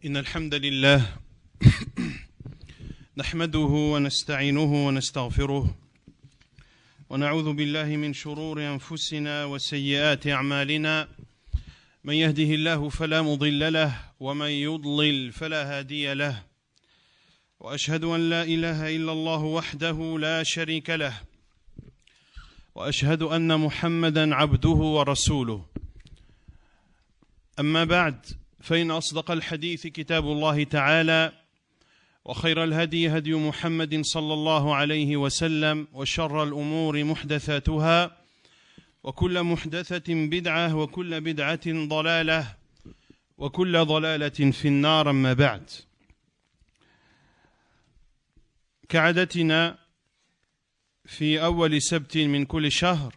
إن الحمد لله نحمده ونستعينه ونستغفره ونعوذ بالله من شرور أنفسنا وسيئات أعمالنا من يهده الله فلا مضل له ومن يضلل فلا هادي له وأشهد أن لا إله إلا الله وحده لا شريك له وأشهد أن محمدا عبده ورسوله أما بعد فإن أصدق الحديث كتاب الله تعالى وخير الهدي هدي محمد صلى الله عليه وسلم وشر الأمور محدثاتها وكل محدثة بدعة وكل بدعة ضلالة وكل ضلالة في النار أما بعد. كعادتنا في أول سبت من كل شهر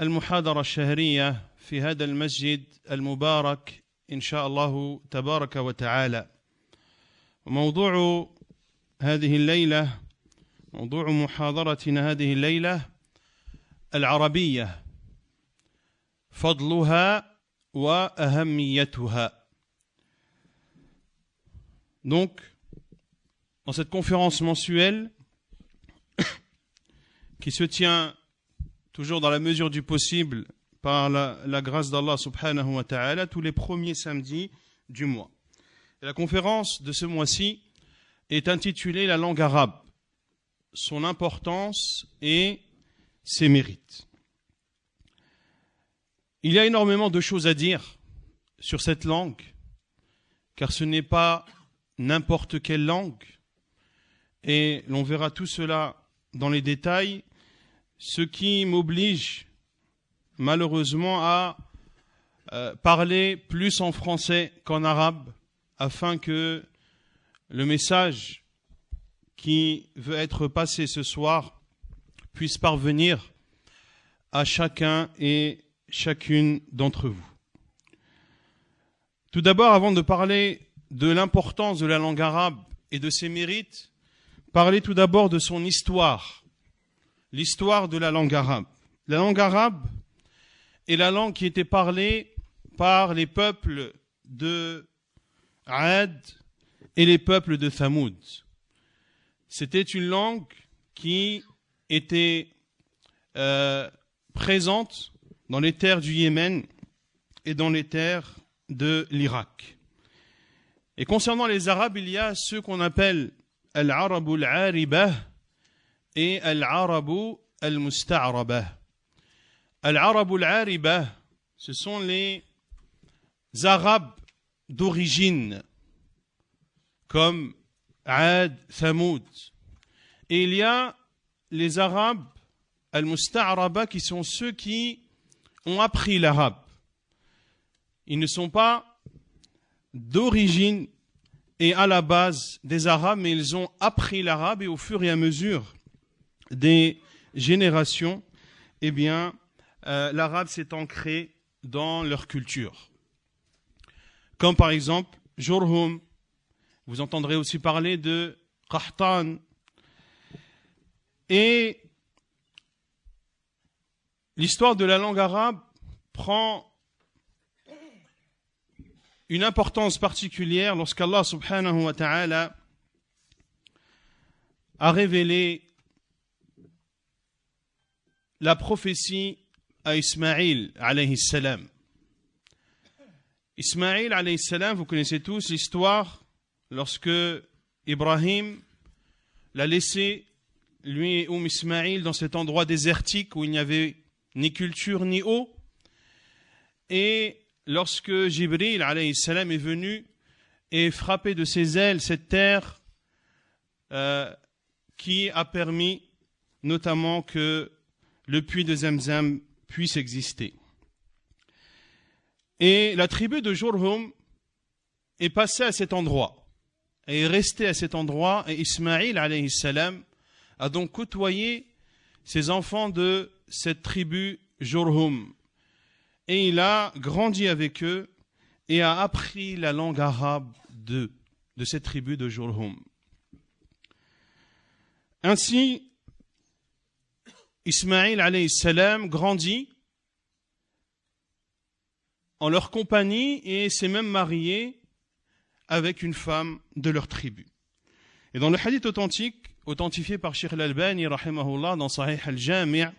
المحاضرة الشهرية في هذا المسجد المبارك إن شاء الله تبارك وتعالى. وموضوع هذه الليلة موضوع محاضرتنا هذه الليلة العربية، فضلها وأهميتها. Donc, dans cette conférence mensuelle qui se tient toujours dans la mesure du possible par la grâce d'Allah subhanahu wa ta'ala tous les premiers samedis du mois. Et la conférence de ce mois-ci est intitulée La langue arabe, son importance et ses mérites. Il y a énormément de choses à dire sur cette langue, car ce n'est pas n'importe quelle langue, et l'on verra tout cela dans les détails, ce qui m'oblige malheureusement à parler plus en français qu'en arabe, afin que le message qui veut être passé ce soir puisse parvenir à chacun et chacune d'entre vous. Tout d'abord, avant de parler de l'importance de la langue arabe et de ses mérites, parler tout d'abord de son histoire, l'histoire de la langue arabe. La langue arabe est la langue qui était parlée par les peuples de Ad et les peuples de Thamoud. C'était une langue qui était présente dans les terres du Yémen et dans les terres de l'Irak. Et concernant les Arabes, il y a ceux qu'on appelle Al-Arabu al-Aribah et Al-Arabu al-Musta'arabah. Al-Arabu al-Aribah, ce sont les Arabes d'origine, comme Ad, Thamoud. Et il y a les Arabes al-Musta'araba qui sont ceux qui ont appris l'arabe. Ils ne sont pas d'origine et à la base des Arabes, mais ils ont appris l'arabe et au fur et à mesure des générations, eh bien, l'arabe s'est ancré dans leur culture. Comme par exemple Jurhum, vous entendrez aussi parler de Qahtan. Et l'histoire de la langue arabe prend une importance particulière lorsqu'Allah subhanahu wa ta'ala a révélé la prophétie à Ismaïl alayhi salam. Ismaïl alayhi salam, vous connaissez tous l'histoire lorsque Ibrahim l'a laissé, lui et Ismaïl, dans cet endroit désertique où il n'y avait ni culture ni eau. Et lorsque Jibril alayhi salam est venu et frappé de ses ailes cette terre qui a permis notamment que le puits de Zamzam puisse exister. Et la tribu de Jurhum est passée à cet endroit, et est restée à cet endroit, et Ismaïl alayhi salam a donc côtoyé ces enfants de cette tribu Jurhum. Et il a grandi avec eux et a appris la langue arabe de cette tribu de Jurhum. Ainsi, Ismaïl alayhi salam grandit en leur compagnie et s'est même marié avec une femme de leur tribu. Et dans le hadith authentique, authentifié par Cheikh Al-Albani, rahimahullah, dans Sahih al-Jami',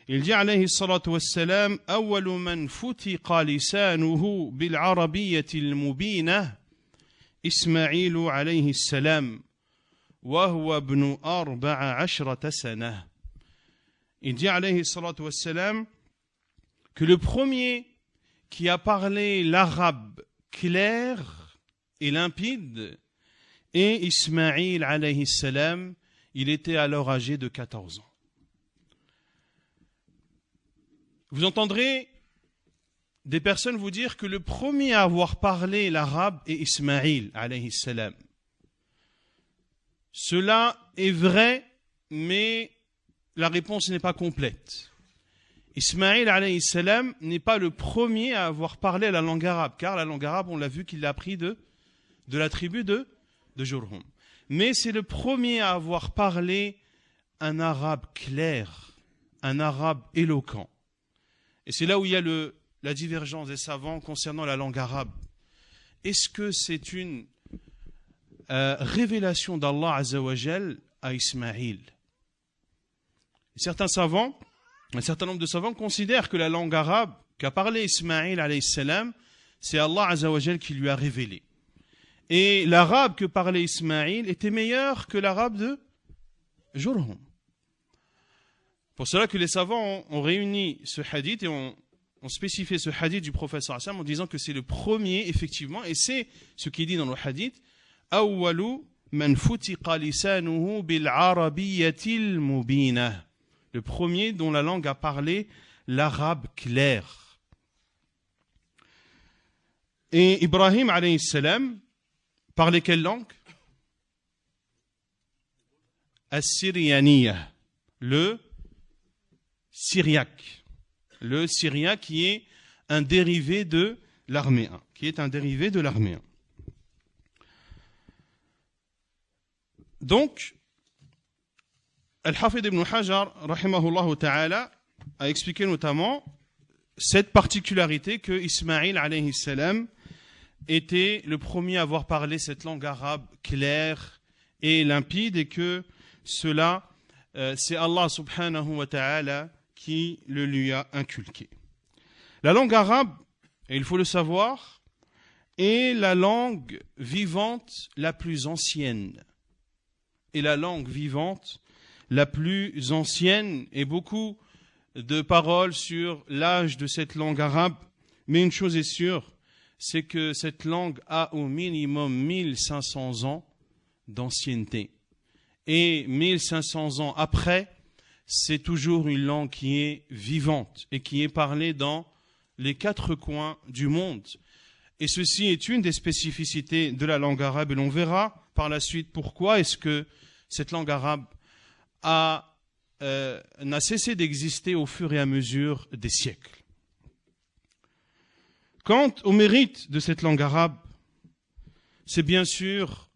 il dit alayhi salatu wassalam, أول من فتق لسانه بالعربية المبينة إسماعيل عليه السلام وهو ابن 14 سنة. Il dit alayhi salatu wassalam que le premier qui a parlé l'arabe clair et limpide est Ismaïl alayhi salam. Il était alors âgé de 14 ans. Vous entendrez des personnes vous dire que le premier à avoir parlé l'arabe est Ismaïl alayhi salam. Cela est vrai, mais la réponse n'est pas complète. Ismaïl alayhi salam n'est pas le premier à avoir parlé la langue arabe, car la langue arabe, on l'a vu qu'il l'a appris de la tribu de Jurhum. Mais c'est le premier à avoir parlé un arabe clair, un arabe éloquent. Et c'est là où il y a la divergence des savants concernant la langue arabe. Est-ce que c'est une révélation d'Allah Azza wa Jal à Ismaïl? Certains savants, un certain nombre de savants considèrent que la langue arabe qu'a parlé Ismaïl alayhi salam, c'est Allah Azza wa Jal qui lui a révélé. Et l'arabe que parlait Ismaïl était meilleur que l'arabe de Jurhum. Pour cela que les savants ont réuni ce hadith et ont spécifié ce hadith du prophète sallallahu alayhi wa sallam en disant que c'est le premier, effectivement, et c'est ce qui est dit dans le hadith, أول من فتق لسانه بالعربية المبينة. Le premier dont la langue a parlé l'arabe clair. Et Ibrahim alayhi salam parlait quelle langue? As-Syrianiyah, le syriaque. Le syriaque qui est un dérivé de l'arméen. Donc, Al-Hafid ibn Hajar, rahimahullah ta'ala, a expliqué notamment cette particularité que Ismaïl alayhi salam était le premier à avoir parlé cette langue arabe claire et limpide et que cela, c'est Allah subhanahu wa ta'ala qui le lui a inculqué. La langue arabe, et il faut le savoir, est la langue vivante la plus ancienne. Et la langue vivante la plus ancienne, et beaucoup de paroles sur l'âge de cette langue arabe, mais une chose est sûre, c'est que cette langue a au minimum 1500 ans d'ancienneté. Et 1500 ans après, c'est toujours une langue qui est vivante et qui est parlée dans les 4 coins du monde. Et ceci est une des spécificités de la langue arabe, et l'on verra par la suite pourquoi est-ce que cette langue arabe n'a cessé d'exister au fur et à mesure des siècles. Quant au mérite de cette langue arabe, c'est bien sûr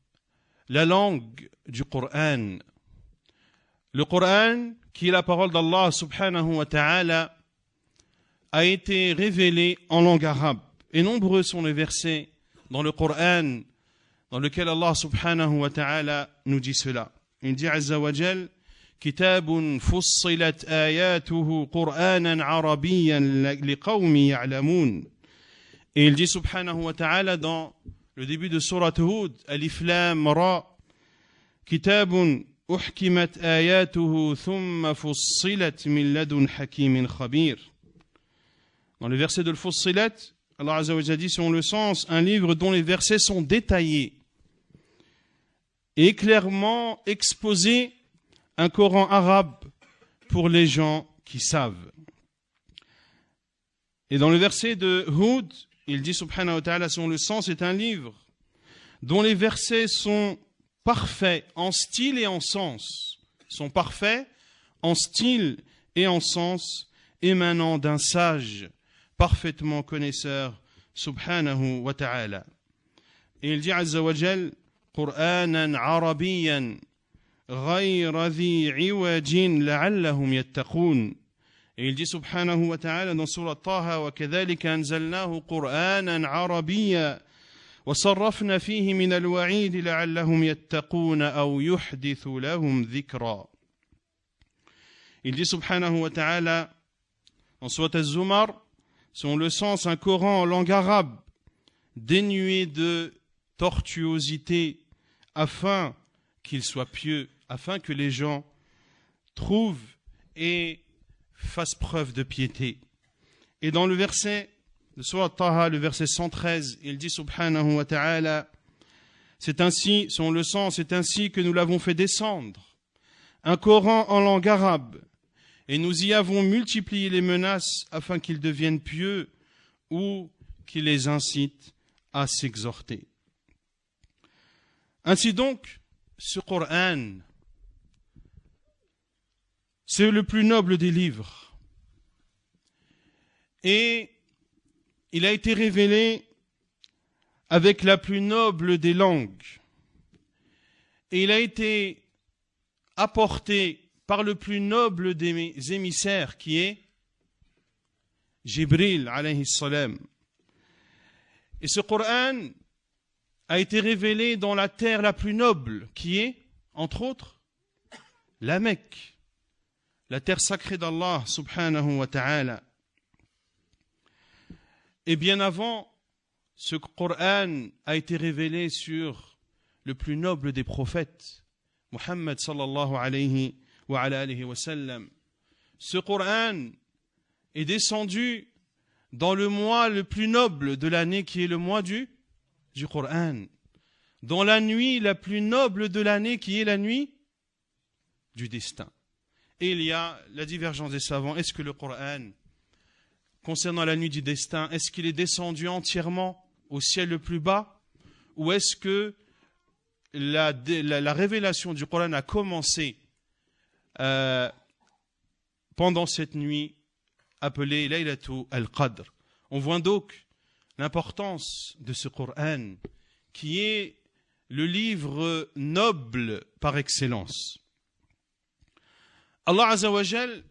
la langue du Coran. Le Coran, qui est la parole d'Allah subhanahu wa ta'ala, a été révélé en langue arabe. Et nombreux sont les versets dans le Coran dans lequel Allah subhanahu wa ta'ala nous dit cela. Il dit Azza wa Jal, كتاب فصلت آياته قرآنا عربيا لقوم يعلمون. Et il dit subhanahu wa ta'ala dans le début de Surat Hud, Alif Lam Ra, كتاب أحكمت آياته ثم فصلت من لدن حكيم خبير. Dans le verset de Fussilat, Allah Azza wa Jalla dit selon le sens, un livre dont les versets sont détaillés et clairement exposés, un Coran arabe pour les gens qui savent. Et dans le verset de Hud, il dit subhanahu wa ta'ala selon le sens, c'est un livre dont les versets sont parfaits en style et en sens, sont parfaits en style et en sens, émanant d'un sage parfaitement connaisseur subhanahu wa ta'ala. Et il dit azza wa jal, Qur'anan arabiyan ghayra dhi iwajin la'allahum yattaqun. Et il dit subhanahu wa ta'ala dans surat Taha, wa kadhalika anzalnahu Qur'anan arabiyya وصرفنا فيه من الوعيد لعلهم يتقون أو يحدث لهم ذكرا. Il dit subhanahu wa ta'ala en Surat Az-Zumar, selon le sens, un Coran en langue arabe dénué de tortuosité afin qu'il soit pieux, afin que les gens trouvent et fassent preuve de piété. Et dans le verset de Surat Taha, le verset 113, il dit subhanahu wa ta'ala, c'est ainsi, selon le sens, c'est ainsi que nous l'avons fait descendre, un Coran en langue arabe, et nous y avons multiplié les menaces afin qu'ils deviennent pieux ou qu'ils les incitent à s'exhorter. Ainsi donc, ce Coran, c'est le plus noble des livres. Et il a été révélé avec la plus noble des langues. Et il a été apporté par le plus noble des émissaires, qui est Jibril alayhi salam. Et ce Coran a été révélé dans la terre la plus noble, qui est, entre autres, la Mecque, la terre sacrée d'Allah subhanahu wa ta'ala. Et bien avant, ce Coran a été révélé sur le plus noble des prophètes, Muhammad sallallahu alayhi wa alayhi wa sallam. Ce Coran est descendu dans le mois le plus noble de l'année, qui est le mois du Coran. Dans la nuit la plus noble de l'année, qui est la nuit du destin. Et il y a la divergence des savants. Est-ce que le Coran, concernant la nuit du destin, est-ce qu'il est descendu entièrement au ciel le plus bas, ou est-ce que la révélation du Coran a commencé pendant cette nuit appelée Laylatul Qadr? On voit donc l'importance de ce Coran, qui est le livre noble par excellence. Allah Azza wa Jal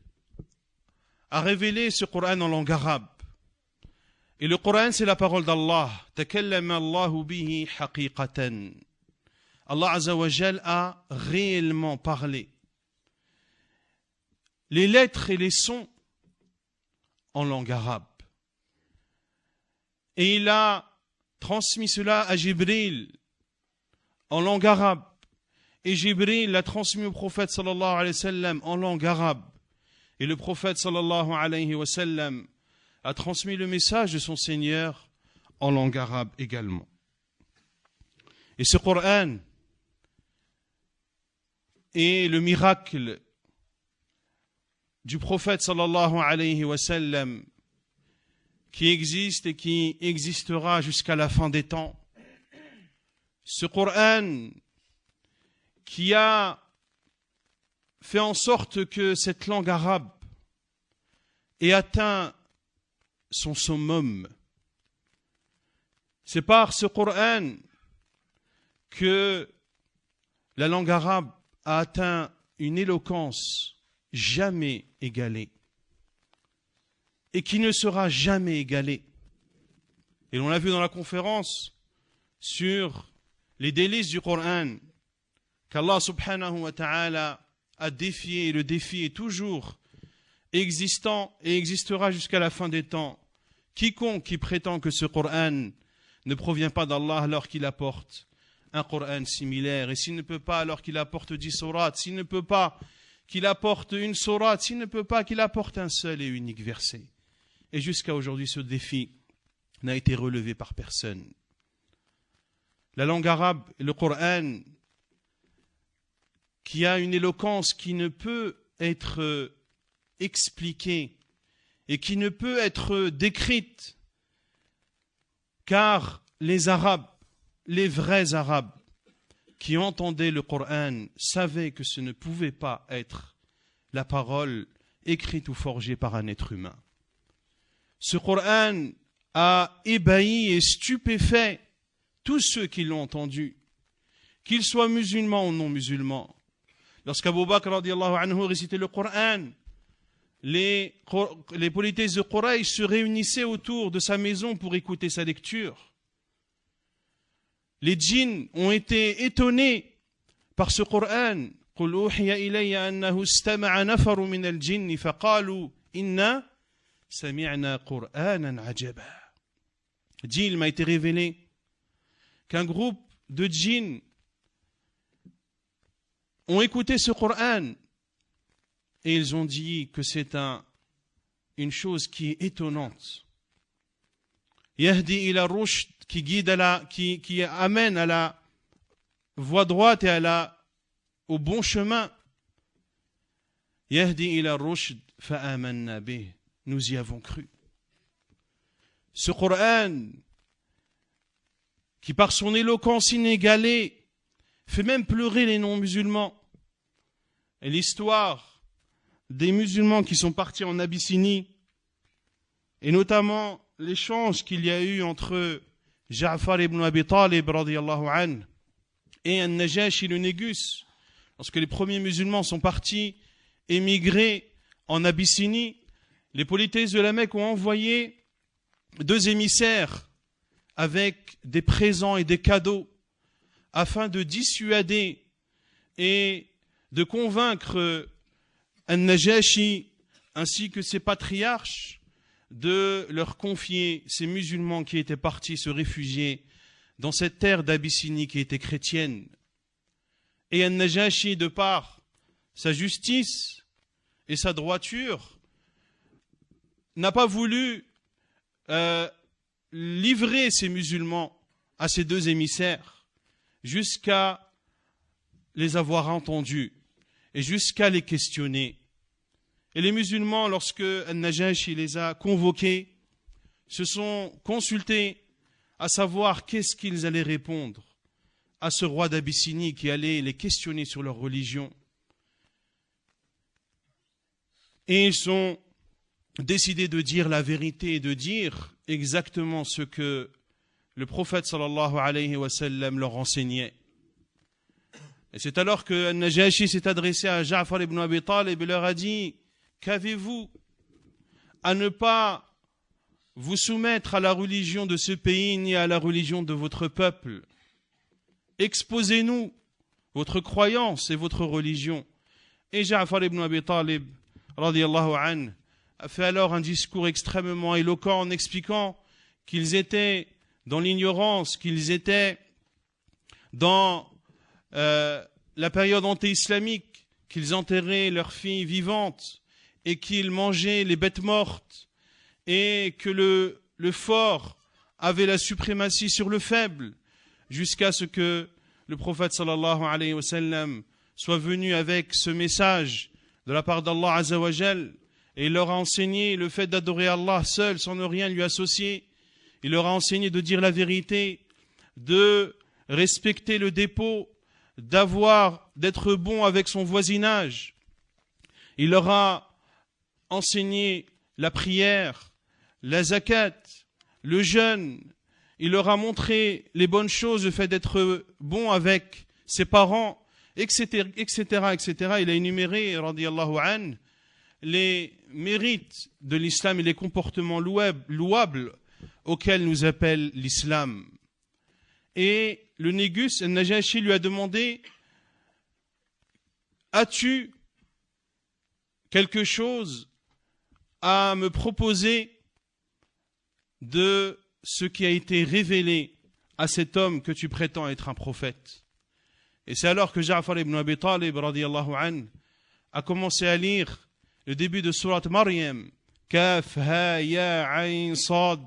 a révélé ce Coran en langue arabe. Et le Coran, c'est la parole d'Allah. Takallama Allahu bihi haqiqatan. Allah Azza wa Jal a réellement parlé. Les lettres et les sons en langue arabe. Et il a transmis cela à Jibril en langue arabe. Et Jibril l'a transmis au prophète sallallahu alayhi wa sallam en langue arabe. Et le prophète sallallahu alayhi wa sallam a transmis le message de son Seigneur en langue arabe également. Et ce Coran est le miracle du prophète sallallahu alayhi wa sallam qui existe et qui existera jusqu'à la fin des temps. Ce Coran qui a fait en sorte que cette langue arabe ait atteint son summum. C'est par ce Coran que la langue arabe a atteint une éloquence jamais égalée et qui ne sera jamais égalée. Et l'on l'a vu dans la conférence sur les délices du Coran, qu'Allah subhanahu wa ta'ala a défié, et le défi est toujours existant et existera jusqu'à la fin des temps. Quiconque qui prétend que ce Coran ne provient pas d'Allah alors qu'il apporte un Coran similaire, et s'il ne peut pas alors qu'il apporte 10 sourates, s'il ne peut pas qu'il apporte une sourate, s'il ne peut pas qu'il apporte un seul et unique verset. Et jusqu'à aujourd'hui, ce défi n'a été relevé par personne. La langue arabe et le Coran, qui a une éloquence qui ne peut être expliquée et qui ne peut être décrite, car les Arabes, les vrais Arabes qui entendaient le Coran savaient que ce ne pouvait pas être la parole écrite ou forgée par un être humain. Ce Coran a ébahi et stupéfait tous ceux qui l'ont entendu, qu'ils soient musulmans ou non musulmans. Lorsqu'Abu Bakr radiallahu anhu récitait le Coran, les polythéistes de Quraysh se réunissaient autour de sa maison pour écouter sa lecture. les djinns ont été étonnés par ce Coran. قل أوحي إلي أنه استمع نفر من الجن فقالوا إنا سمعنا قرآنا عجبا. Dit, il m'a été révélé qu'un groupe de djinns ont écouté ce Coran et ils ont dit que c'est une chose qui est étonnante. Yahdi ila rushd, qui guide qui amène à la voie droite et au bon chemin. Yahdi ila rushd fa amanna bih, nous y avons cru. Ce Coran, qui par son éloquence inégalée fait même pleurer les non-musulmans. Et l'histoire des musulmans qui sont partis en Abyssinie, et notamment l'échange qu'il y a eu entre Ja'far ibn Abi Talib radiyallahu anhu et An-Najashi le Négus, lorsque les premiers musulmans sont partis émigrer en Abyssinie, les polythéistes de la Mecque ont envoyé 2 émissaires avec des présents et des cadeaux afin de dissuader et de convaincre An-Najashi ainsi que ses patriarches de leur confier ces musulmans qui étaient partis se réfugier dans cette terre d'Abyssinie qui était chrétienne. Et An-Najashi, de par sa justice et sa droiture, n'a pas voulu livrer ces musulmans à ces 2 émissaires jusqu'à les avoir entendus et jusqu'à les questionner. Et les musulmans, lorsque An-Najashi les a convoqués, se sont consultés à savoir qu'est-ce qu'ils allaient répondre à ce roi d'Abyssinie qui allait les questionner sur leur religion. Et ils ont décidé de dire la vérité et de dire exactement ce que le prophète sallallahu alayhi wa sallam leur enseignait. Et c'est alors que An-Najashi s'est adressé à Ja'far ibn Abi Talib et leur a dit: qu'avez-vous à ne pas vous soumettre à la religion de ce pays ni à la religion de votre peuple? Exposez-nous votre croyance et votre religion. Et Ja'far ibn Abi Talib radiyallahu anhu a fait alors un discours extrêmement éloquent en expliquant qu'ils étaient dans l'ignorance, qu'ils étaient dans la période anté-islamique, qu'ils enterraient leurs filles vivantes et qu'ils mangeaient les bêtes mortes et que le fort avait la suprématie sur le faible, jusqu'à ce que le prophète sallallahu alayhi wa sallam soit venu avec ce message de la part d'Allah azza wa jal, et il leur a enseigné le fait d'adorer Allah seul sans ne rien lui associer. Il leur a enseigné de dire la vérité, de respecter le dépôt, d'être bon avec son voisinage. Il leur a enseigné la prière, la zakat, le jeûne. Il leur a montré les bonnes choses, le fait d'être bon avec ses parents, etc., etc., etc. Il a énuméré, radiyallahu anhu, les mérites de l'islam et les comportements louables auxquels nous appelle l'islam. Et le Négus, An-Najashi, lui a demandé: as-tu quelque chose à me proposer de ce qui a été révélé à cet homme que tu prétends être un prophète? Et c'est alors que Ja'far ibn Abi Talib radiyallahu anhu a commencé à lire le début de Surat Maryam, Kaf ha ya ayn sad,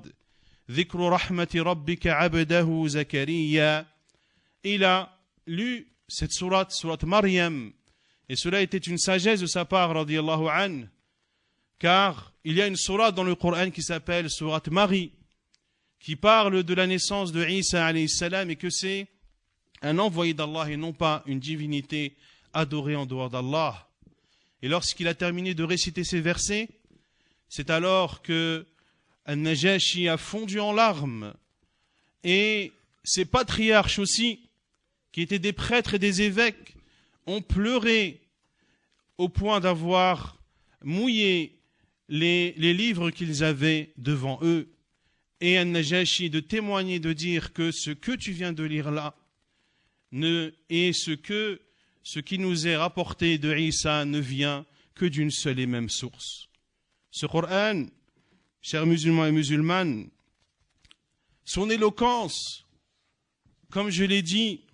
dhikru rahmati rabbika abdahu Zakariya. Il a lu cette surat Maryam, et cela était une sagesse de sa part radiyallahu anhu, car il y a une surat dans le Coran qui s'appelle Surat Marie, qui parle de la naissance de Isa alayhi salam et que c'est un envoyé d'Allah et non pas une divinité adorée en dehors d'Allah. Et lorsqu'il a terminé de réciter ces versets, c'est alors que An-Najashi a fondu en larmes, et ses patriarches aussi, qui étaient des prêtres et des évêques, ont pleuré au point d'avoir mouillé les livres qu'ils avaient devant eux. et An-Najashi de témoigner, de dire que ce que tu viens de lire là et ce qui nous est rapporté de Isa ne vient que d'une seule et même source. Ce Coran, chers musulmans et musulmanes, son éloquence, comme je l'ai dit,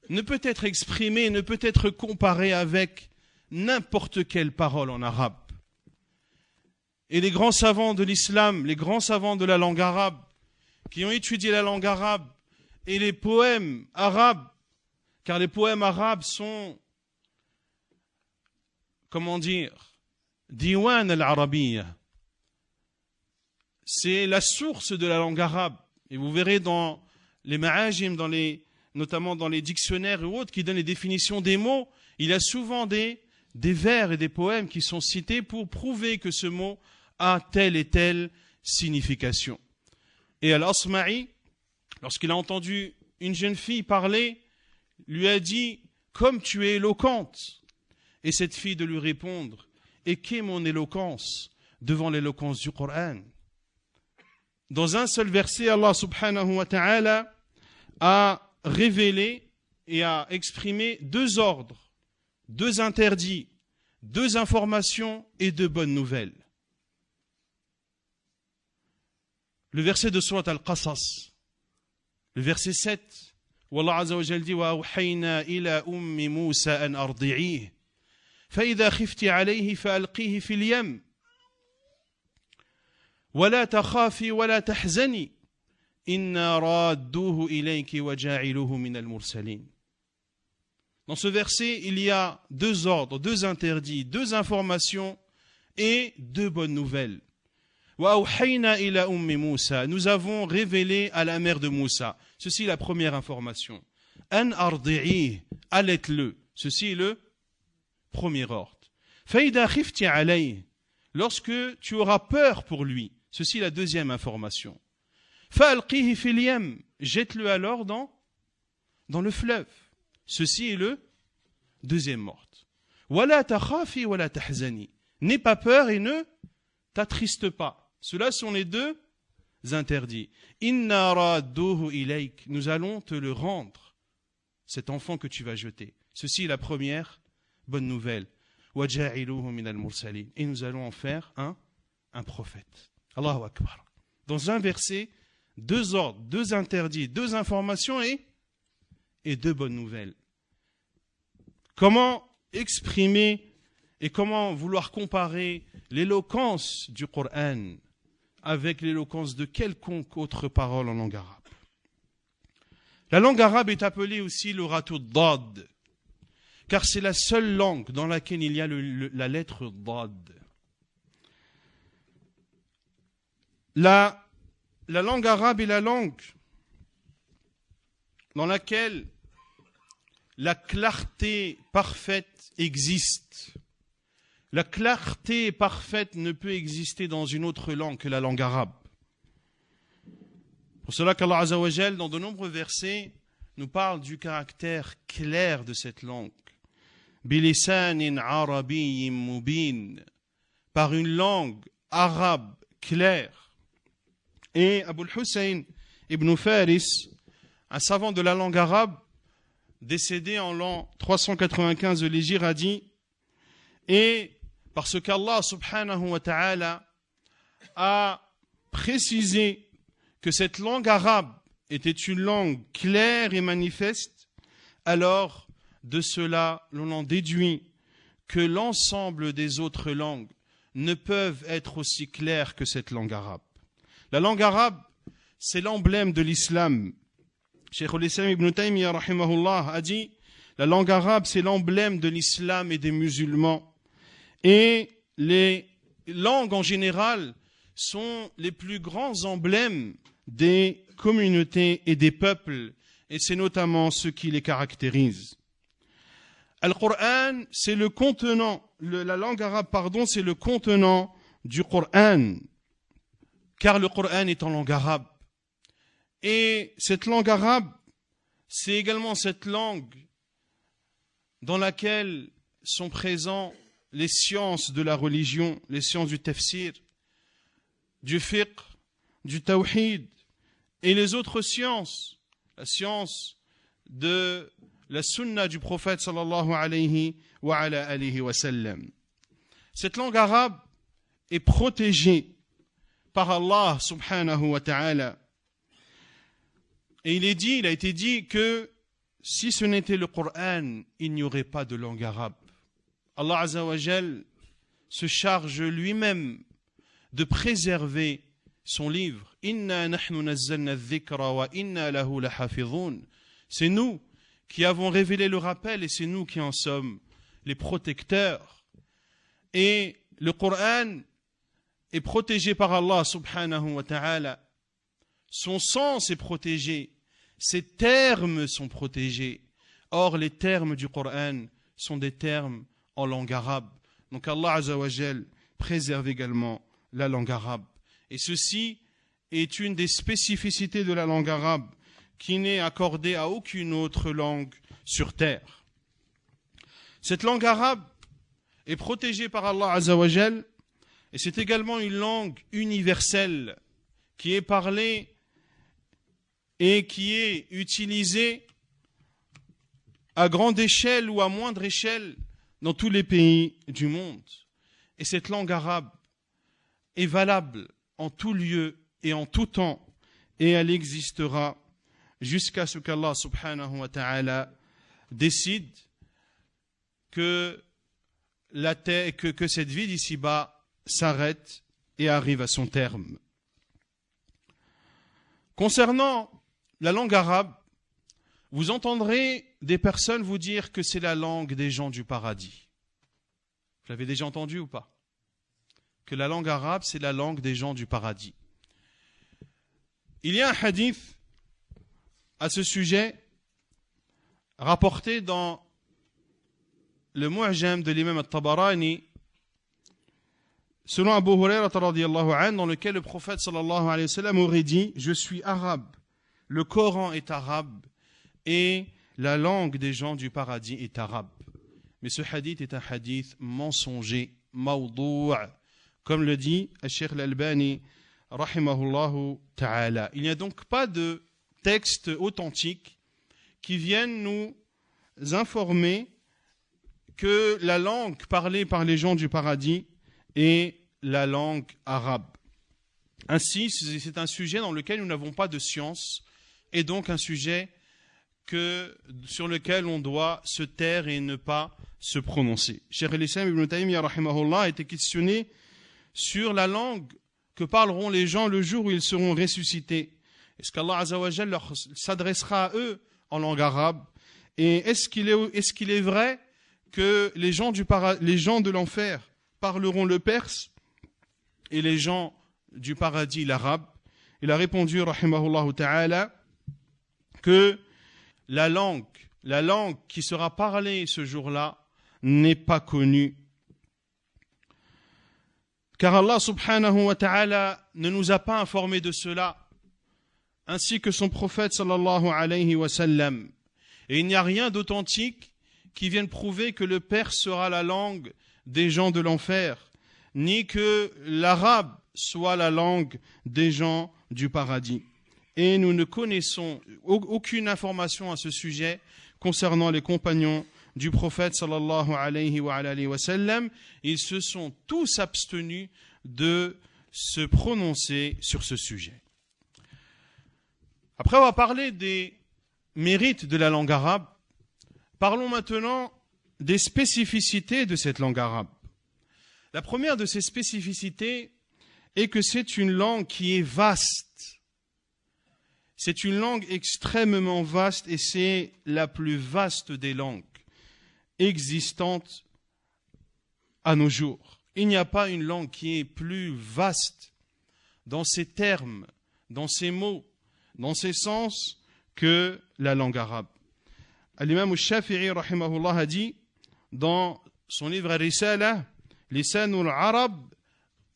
ne peut être exprimée, ne peut être comparée avec n'importe quelle parole en arabe. Et les grands savants de l'islam, les grands savants de la langue arabe, qui ont étudié la langue arabe et les poèmes arabes, car les poèmes arabes sont, comment dire, diwan al-arabiyya. C'est la source de la langue arabe. Et vous verrez dans les ma'ajim, notamment dans les dictionnaires et autres, qui donnent les définitions des mots, il y a souvent des vers et des poèmes qui sont cités pour prouver que ce mot a telle et telle signification. Et Al-Asma'i, lorsqu'il a entendu une jeune fille parler, lui a dit « Comme tu es éloquente !» Et cette fille de lui répondre « Et qu'est mon éloquence devant l'éloquence du Coran ?» Dans un seul verset, Allah subhanahu wa ta'ala a révélé et a exprimé 2 ordres, 2 interdits, 2 informations et 2 bonnes nouvelles. Le verset de Surat Al-Qasas, le verset 7, où Allah Azza wa Jal dit وَأَوْحَيْنَا إِلَى أُمِّ مُوسَى أَنْ أَرْضِعِيهِ فَإِذَا خِفْتِ عَلَيْهِ فَأَلْقِيهِ فِي الْيَمِّ وَلَا تَخَافِي وَلَا تَحْزَنِي إِنَّا رَادُّوهُ إِلَيْكِ وَجَاعِلُوهُ مِنَ الْمُرْسَلِينَ. Dans ce verset, il y a 2 ordres, 2 interdits, 2 informations et 2 bonnes nouvelles. وَأَوْحَيْنَا إِلَى أُمِّ مُوسَى. Nous avons révélé à la mère de Moussa. Ceci est la première information. أَنْ أَرْضِعِيهِ. Allaite-le. Ceci est le premier ordre. فَإِذَا خِفْتِ عَلَيْهِ. Lorsque tu auras peur pour lui. Ceci est la deuxième information. فَأَلْقِيهِ فِي الْيَمِّ. Jette-le alors dans le fleuve. Ceci est le deuxième ordre. وَلَا تَخَافِي وَلَا تَحْزَنِي. N'aie pas peur et ne t'attriste pas. Ceux-là sont les 2 interdits. Inna radduhu ilayk. Nous allons te le rendre, cet enfant que tu vas jeter. Ceci est la première bonne nouvelle. Waja'iluhu min al-mursalin. Et nous allons en faire un prophète. Allahu Akbar. Dans un verset, 2 ordres, 2 interdits, 2 informations et 2 bonnes nouvelles. Comment exprimer et comment vouloir comparer l'éloquence du Coran avec l'éloquence de quelconque autre parole en langue arabe? La langue arabe est appelée aussi l'oratu dad, car c'est la seule langue dans laquelle il y a la lettre dad. La langue arabe est la langue dans laquelle la clarté parfaite existe. La clarté parfaite ne peut exister dans une autre langue que la langue arabe. Pour cela qu'Allah Azza wa Jal, dans de nombreux versets, nous parle du caractère clair de cette langue. Bilisanin arabiyyin mubin, par une langue arabe claire. Et Abu al-Hussein ibn Faris, un savant de la langue arabe, décédé en l'an 395 de l'Hégire, a dit, et parce qu'Allah subhanahu wa ta'ala a précisé que cette langue arabe était une langue claire et manifeste, alors de cela l'on en déduit que l'ensemble des autres langues ne peuvent être aussi claires que cette langue arabe. La langue arabe, c'est l'emblème de l'islam. Cheikh al-Islam ibn Taymiyyah rahimahullah a dit, la langue arabe c'est l'emblème de l'islam et des musulmans. Et les langues en général sont les plus grands emblèmes des communautés et des peuples, et c'est notamment ce qui les caractérise. Al-Qur'an, c'est le contenant, la langue arabe, c'est le contenant du Qur'an, car le Qur'an est en langue arabe. Et cette langue arabe, c'est également cette langue dans laquelle sont présents les sciences de la religion, les sciences du tafsir, du fiqh, du tawhid et les autres sciences, la science de la sunna du prophète sallallahu alayhi wa ala alihi wa sallam. Cette langue arabe est protégée par Allah subhanahu wa ta'ala. Et il a été dit que si ce n'était le Coran, il n'y aurait pas de langue arabe. Allah azza wa jal se charge lui-même de préserver son livre. Inna nahnu nazzalna adh-dhikra wa inna lahu lahafidhun. C'est nous qui avons révélé le rappel et c'est nous qui en sommes les protecteurs. Et le Coran est protégé par Allah subhanahu wa ta'ala. Son sens est protégé. Ses termes sont protégés. Or, les termes du Coran sont des termes en langue arabe. Donc Allah azza wa jal préserve également la langue arabe. Et ceci est une des spécificités de la langue arabe qui n'est accordée à aucune autre langue sur terre. Cette langue arabe est protégée par Allah azza wa jal et c'est également une langue universelle qui est parlée et qui est utilisée à grande échelle ou à moindre échelle dans tous les pays du monde. Et cette langue arabe est valable en tout lieu et en tout temps, et elle existera jusqu'à ce qu'Allah subhanahu wa ta'ala décide que cette vie d'ici-bas s'arrête et arrive à son terme. Concernant la langue arabe, vous entendrez des personnes vous dire que c'est la langue des gens du paradis. Vous l'avez déjà entendu ou pas? Que la langue arabe, c'est la langue des gens du paradis. Il y a un hadith à ce sujet rapporté dans le Mu'jam de l'imam al-Tabarani selon Abu Hurairah radiyallahu anhu, dans lequel le prophète sallallahu alayhi wa sallam aurait dit: je suis arabe, le Coran est arabe et la langue des gens du paradis est arabe. Mais ce hadith est un hadith mensonger, mawdou', comme le dit Cheikh al-Albani rahimahullahu ta'ala. Il n'y a donc pas de texte authentique qui viennent nous informer que la langue parlée par les gens du paradis est la langue arabe. Ainsi, c'est un sujet dans lequel nous n'avons pas de science et donc un sujet sur lequel on doit se taire et ne pas se prononcer. Cheikh al-Islam ibn Taymiyyah rahimahullah a été questionné sur la langue que parleront les gens le jour où ils seront ressuscités. Est-ce qu'Allah azza wa jalla s'adressera à eux en langue arabe? Et est-ce qu'il est vrai que les gens de l'enfer parleront le perse et les gens du paradis l'arabe? Il a répondu rahimahullah ta'ala que la langue qui sera parlée ce jour-là n'est pas connue. Car Allah subhanahu wa ta'ala ne nous a pas informés de cela, ainsi que son prophète sallallahu alayhi wa sallam. Et il n'y a rien d'authentique qui vienne prouver que le perse sera la langue des gens de l'enfer, ni que l'arabe soit la langue des gens du paradis. Et nous ne connaissons aucune information à ce sujet concernant les compagnons du prophète sallallahu alayhi wa sallam. Ils se sont tous abstenus de se prononcer sur ce sujet. Après avoir parlé des mérites de la langue arabe, parlons maintenant des spécificités de cette langue arabe. La première de ces spécificités est que c'est une langue qui est vaste. C'est une langue extrêmement vaste et c'est la plus vaste des langues existantes à nos jours. Il n'y a pas une langue qui est plus vaste dans ses termes, dans ses mots, dans ses sens que la langue arabe. L'imam al-Shafi'i rahimahullah a dit dans son livre Ar-Risala: Lisanul Arab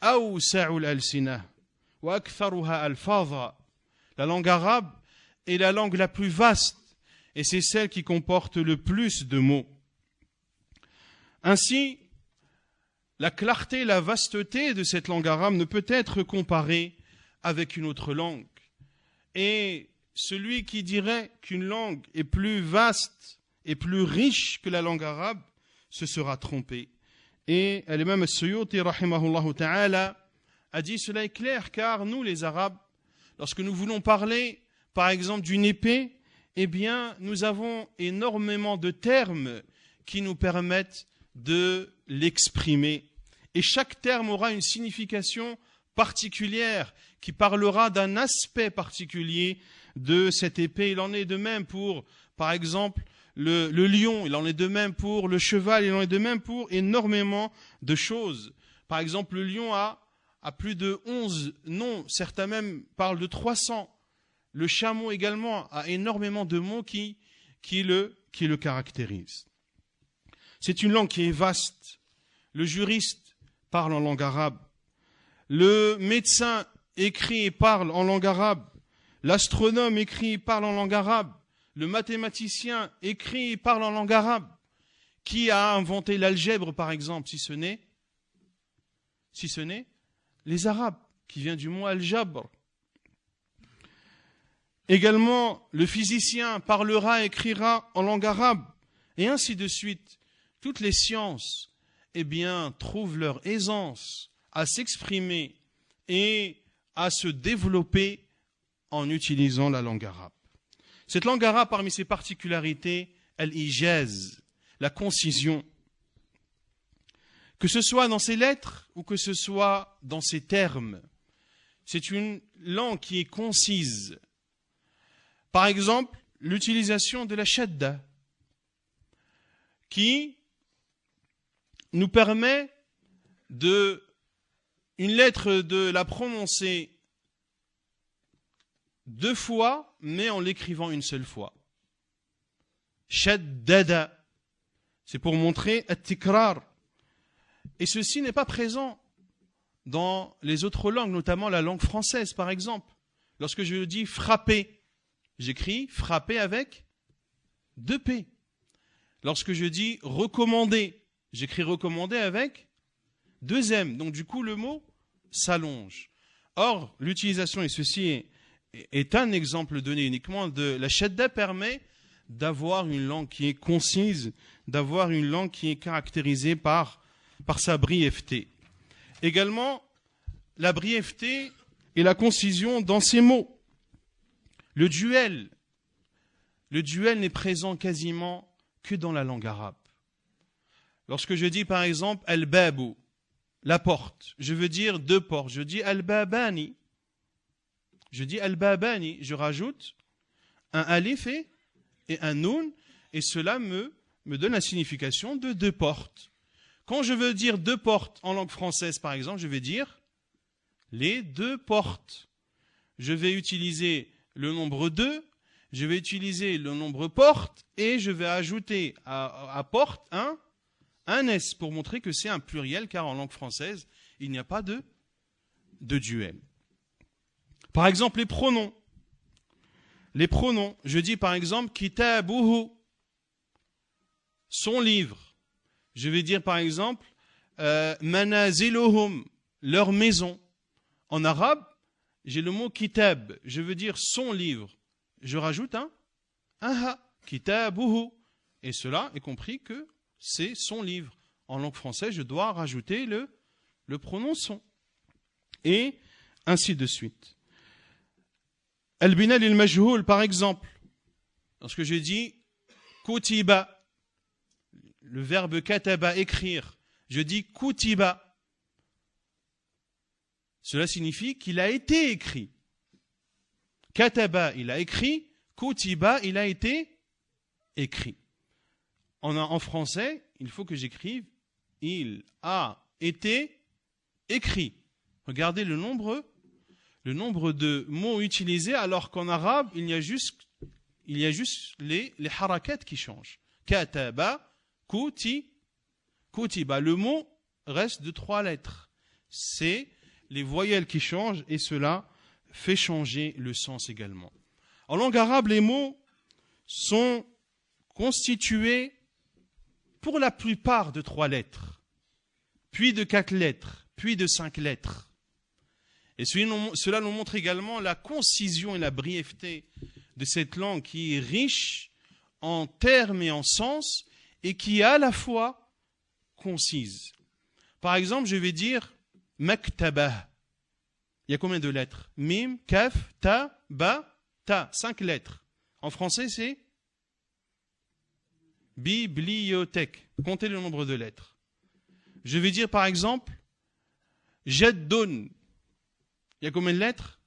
awsa'ul alsinah wa aktharuha alfadha. La langue arabe est la langue la plus vaste et c'est celle qui comporte le plus de mots. Ainsi, la clarté, la vasteté de cette langue arabe ne peut être comparée avec une autre langue. Et celui qui dirait qu'une langue est plus vaste et plus riche que la langue arabe se sera trompé. Et l'imam As-Suyuti, rahimahullah ta'ala, a dit cela est clair, car nous, les Arabes, lorsque nous voulons parler, par exemple, d'une épée, eh bien, nous avons énormément de termes qui nous permettent de l'exprimer. Et chaque terme aura une signification particulière qui parlera d'un aspect particulier de cette épée. Il en est de même pour, par exemple, le lion, il en est de même pour le cheval, il en est de même pour énormément de choses. Par exemple, le lion a plus de 11 noms, certains même parlent de 300. Le chameau également a énormément de mots qui le caractérisent. C'est une langue qui est vaste. Le juriste parle en langue arabe. Le médecin écrit et parle en langue arabe. L'astronome écrit et parle en langue arabe. Le mathématicien écrit et parle en langue arabe. Qui a inventé l'algèbre, par exemple, si ce n'est les Arabes, qui vient du mot al-jabr. Également, le physicien parlera, écrira en langue arabe, et ainsi de suite. Toutes les sciences, eh bien, trouvent leur aisance à s'exprimer et à se développer en utilisant la langue arabe. Cette langue arabe, parmi ses particularités, al-ijaz, la concision. Que ce soit dans ses lettres ou que ce soit dans ses termes, c'est une langue qui est concise. Par exemple, l'utilisation de la shadda, qui nous permet une lettre de la prononcer 2 fois, mais en l'écrivant une seule fois. Shaddada, c'est pour montrer at-tikrar. Et ceci n'est pas présent dans les autres langues, notamment la langue française, par exemple. Lorsque je dis frapper, j'écris frapper avec 2 P. Lorsque je dis recommander, j'écris recommander avec 2 M. Donc du coup, le mot s'allonge. Or, l'utilisation, et ceci est un exemple donné uniquement, de la shadda permet d'avoir une langue qui est concise, d'avoir une langue qui est caractérisée par sa brièveté. Également, la brièveté et la concision dans ces mots. Le duel n'est présent quasiment que dans la langue arabe. Lorsque je dis par exemple al-babu, la porte, je veux dire 2 portes. Je dis al-babani. Je rajoute un alif et un noun, et cela me donne la signification de 2 portes. Quand je veux dire 2 portes en langue française, par exemple, je vais dire les 2 portes. Je vais utiliser le nombre 2, je vais utiliser le nombre porte, et je vais ajouter à porte un S pour montrer que c'est un pluriel, car en langue française, il n'y a pas de duel. Par exemple, les pronoms. Les pronoms, je dis par exemple kitabuhu, son livre. Je vais dire par exemple manaziluhum, leur maison. En arabe, j'ai le mot kitab, je veux dire son livre. Je rajoute un ha, kitabuhu. Et cela est compris que c'est son livre. En langue française, je dois rajouter le pronom son. Et ainsi de suite. Al-binal il-majhoul, par exemple. Lorsque je dis kutiba, le verbe kataba, écrire, je dis kutiba. Cela signifie qu'il a été écrit. Kataba, il a écrit. Kutiba, il a été écrit. En français, il faut que j'écrive il a été écrit. Regardez le nombre de mots utilisés, alors qu'en arabe, il y a juste les harakat qui changent. Kataba, kutiba. Le mot reste de 3 lettres. C'est les voyelles qui changent, et cela fait changer le sens également. En langue arabe, les mots sont constitués pour la plupart de 3 lettres, puis de 4 lettres, puis de 5 lettres. Et cela nous montre également la concision et la brièveté de cette langue qui est riche en termes et en sens et qui est à la fois concise. Par exemple, je vais dire maktabah. Il y a combien de lettres? Mim, kaf, ta, ba, ta. 5 lettres. En français, c'est bibliothèque. Comptez le nombre de lettres. Je vais dire par exemple jaddun. Il y a combien de lettres?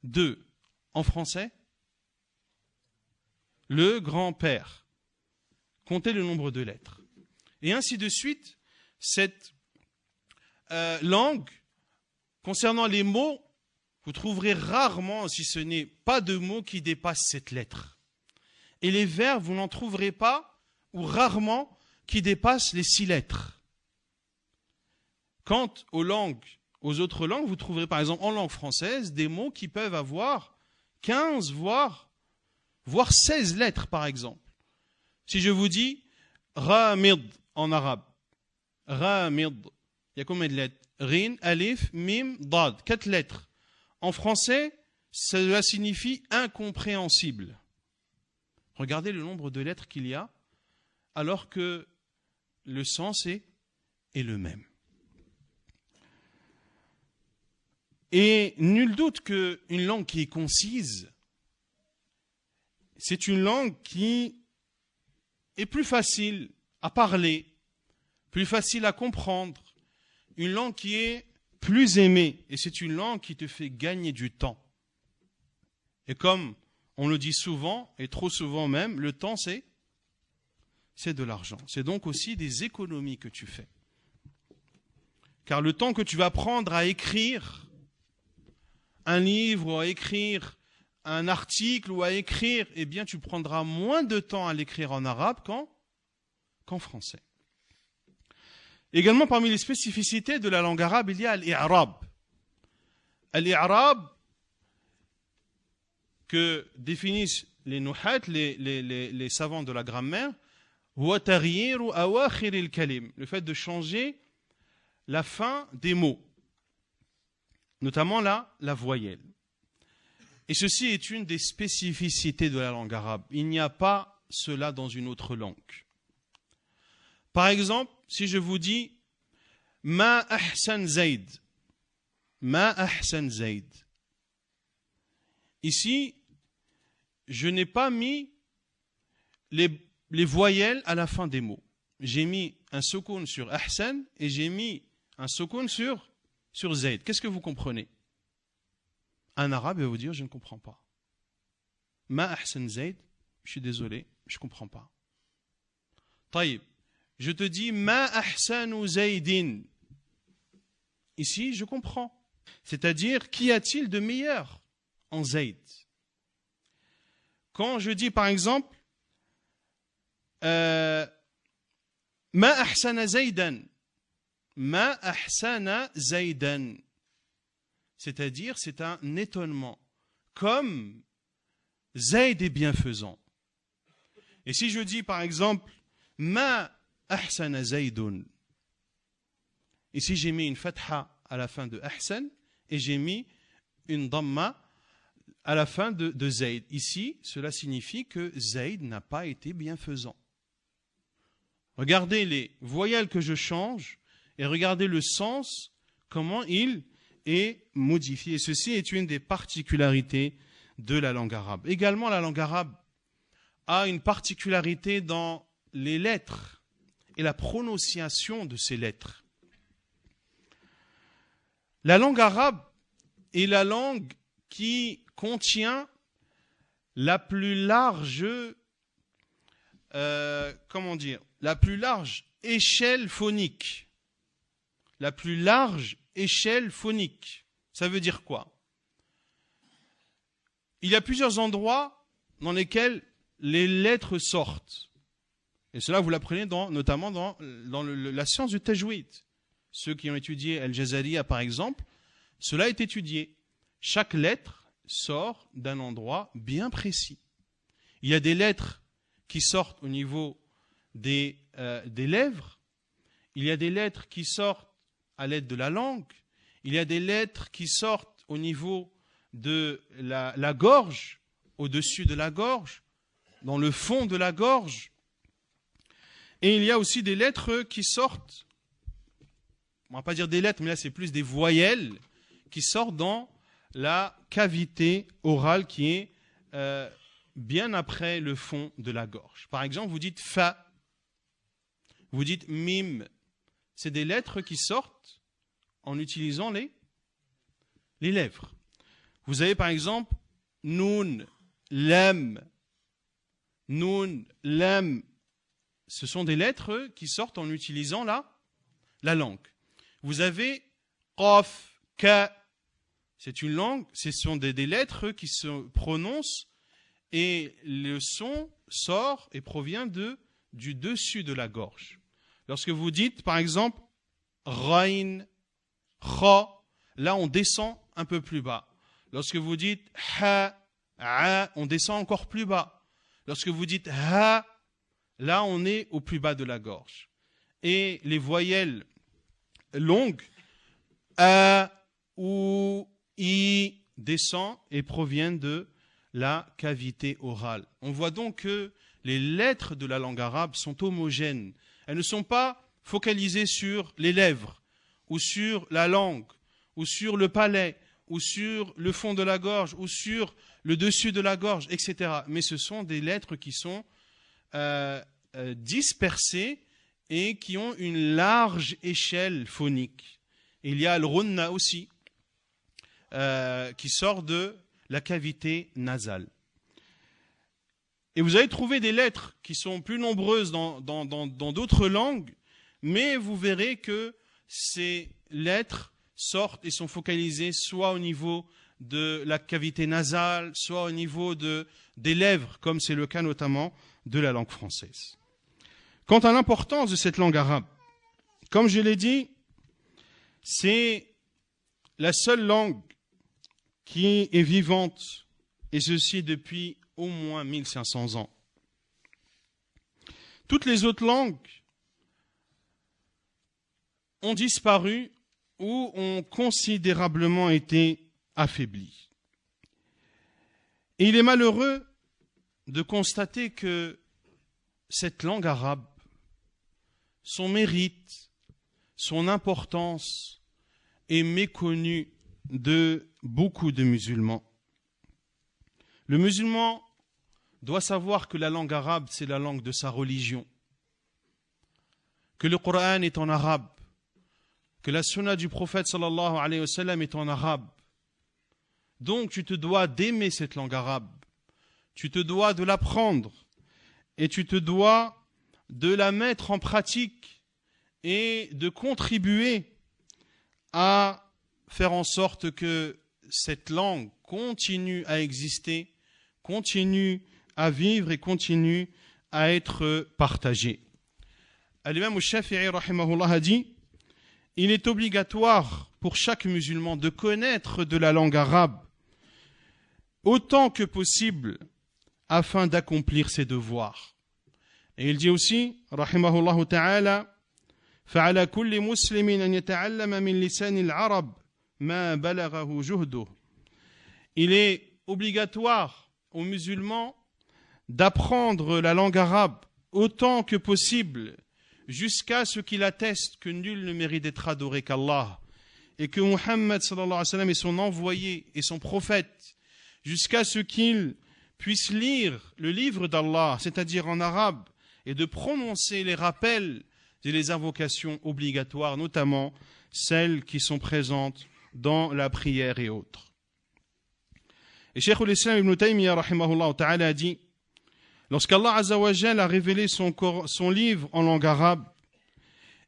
2. En français, le grand-père. Comptez le nombre de lettres. Et ainsi de suite, cette langue, concernant les mots, vous trouverez rarement, si ce n'est pas de mots qui dépassent cette lettre. Et les verbes, vous n'en trouverez pas, ou rarement, qui dépassent les 6 lettres. Quant aux autres langues, vous trouverez par exemple en langue française des mots qui peuvent avoir 15, voire 16 lettres par exemple. Si je vous dis ramid en arabe, ramid, il y a combien de lettres? Rin, alif, mim, dad, 4 lettres. En français, cela signifie incompréhensible. Regardez le nombre de lettres qu'il y a, alors que le sens est le même. Et nul doute qu'une langue qui est concise, c'est une langue qui est plus facile à parler, plus facile à comprendre, une langue qui est plus aimée, et c'est une langue qui te fait gagner du temps. Et comme on le dit souvent, et trop souvent même, le temps c'est de l'argent. C'est donc aussi des économies que tu fais. Car le temps que tu vas prendre à écrire un livre ou à écrire un article ou à écrire, eh bien tu prendras moins de temps à l'écrire en arabe qu'en français. Également parmi les spécificités de la langue arabe, il y a l'i'rab. L'i'rab que définissent les nuhat, les savants de la grammaire, huwa taghyiru awakhir al-kalim, le fait de changer la fin des mots, notamment la voyelle. Et ceci est une des spécificités de la langue arabe. Il n'y a pas cela dans une autre langue. Par exemple, si je vous dis ma ahsan Zayd, ma ahsan Zayd. Ici, je n'ai pas mis les voyelles à la fin des mots. J'ai mis un soukoun sur ahsan et j'ai mis un soukoun sur Zayd. Qu'est-ce que vous comprenez? Un arabe va vous dire, je ne comprends pas. Ma ahsan Zayd, je suis désolé, je ne comprends pas. Taïb, je te dis, ma ahsanu Zaydin. Ici, je comprends. C'est-à-dire, qu'y a-t-il de meilleur en Zayd? Quand je dis, par exemple, ma ahsana Zaydan, ma ahsana Zaydan, c'est-à-dire, c'est un étonnement. Comme Zayd est bienfaisant. Et si je dis, par exemple, ma ahsana Zaydun, ici j'ai mis une fatha à la fin de ahsan et j'ai mis une damma à la fin de Zayd. Ici, cela signifie que Zayd n'a pas été bienfaisant. Regardez les voyelles que je change et regardez le sens, comment il est modifié. Ceci est une des particularités de la langue arabe. Également, la langue arabe a une particularité dans les lettres et la prononciation de ces lettres. La langue arabe est la langue qui contient la plus large, la plus large échelle phonique. La plus large échelle phonique. Ça veut dire quoi? Il y a plusieurs endroits dans lesquels les lettres sortent. Et cela, vous l'apprenez notamment dans la science du tajwid. Ceux qui ont étudié Al-Jazariya, par exemple, cela est étudié. Chaque lettre sort d'un endroit bien précis. Il y a des lettres qui sortent au niveau des lèvres. Il y a des lettres qui sortent à l'aide de la langue. il y a des lettres qui sortent au niveau de la gorge, au-dessus de la gorge, dans le fond de la gorge. Et il y a aussi des lettres qui sortent, on ne va pas dire des lettres, mais là c'est plus des voyelles, qui sortent dans la cavité orale qui est bien après le fond de la gorge. Par exemple, vous dites fa, vous dites mim. C'est des lettres qui sortent en utilisant les lèvres. Vous avez par exemple nun, lam. Nun, lam. Ce sont des lettres qui sortent en utilisant la langue. Vous avez qaf, ka. C'est une langue, ce sont des lettres qui se prononcent et le son sort et provient du dessus de la gorge. Lorsque vous dites, par exemple, rain, kha, là on descend un peu plus bas. Lorsque vous dites ha, a, on descend encore plus bas. Lorsque vous dites ha, là on est au plus bas de la gorge. Et les voyelles longues, a, ou, i, descend et proviennent de la cavité orale. On voit donc que les lettres de la langue arabe sont homogènes. Elles ne sont pas focalisées sur les lèvres, ou sur la langue, ou sur le palais, ou sur le fond de la gorge, ou sur le dessus de la gorge, etc. Mais ce sont des lettres qui sont dispersées et qui ont une large échelle phonique. Et il y a le runna aussi, qui sort de la cavité nasale. Et vous allez trouver des lettres qui sont plus nombreuses dans d'autres langues, mais vous verrez que ces lettres sortent et sont focalisées soit au niveau de la cavité nasale, soit au niveau des lèvres, comme c'est le cas notamment de la langue française. Quant à l'importance de cette langue arabe, comme je l'ai dit, c'est la seule langue qui est vivante, et ceci depuis au moins 1500 ans. Toutes les autres langues ont disparu ou ont considérablement été affaiblies. Et il est malheureux de constater que cette langue arabe, son mérite, son importance est méconnue de beaucoup de musulmans. Le musulman doit savoir que la langue arabe, c'est la langue de sa religion, que le Coran est en arabe, que la sunna du prophète sallallahu alayhi wa sallam est en arabe. Donc tu te dois d'aimer cette langue arabe, tu te dois de l'apprendre et tu te dois de la mettre en pratique et de contribuer à faire en sorte que cette langue continue à exister, continue à vivre et continue à être partagée. L'imam Shafi'i rahimahullah a dit: il est obligatoire pour chaque musulman de connaître de la langue arabe autant que possible afin d'accomplir ses devoirs. Et il dit aussi, rahimahullah ta'ala, فعلى كل مسلم أن يتعلم من لسان العرب ما بلغه جهده. Il est obligatoire aux musulmans d'apprendre la langue arabe autant que possible jusqu'à ce qu'il atteste que nul ne mérite d'être adoré qu'Allah et que Muhammad sallallahu alayhi wa sallam est son envoyé et son prophète, jusqu'à ce qu'il puisse lire le livre d'Allah, c'est-à-dire en arabe, et de prononcer les rappels et les invocations obligatoires, notamment celles qui sont présentes dans la prière et autres. Et Cheikh al-Islam ibn Taymiyyah rahimahullah ta'ala a dit: lorsqu'Allah Azza wa Jal a révélé son livre en langue arabe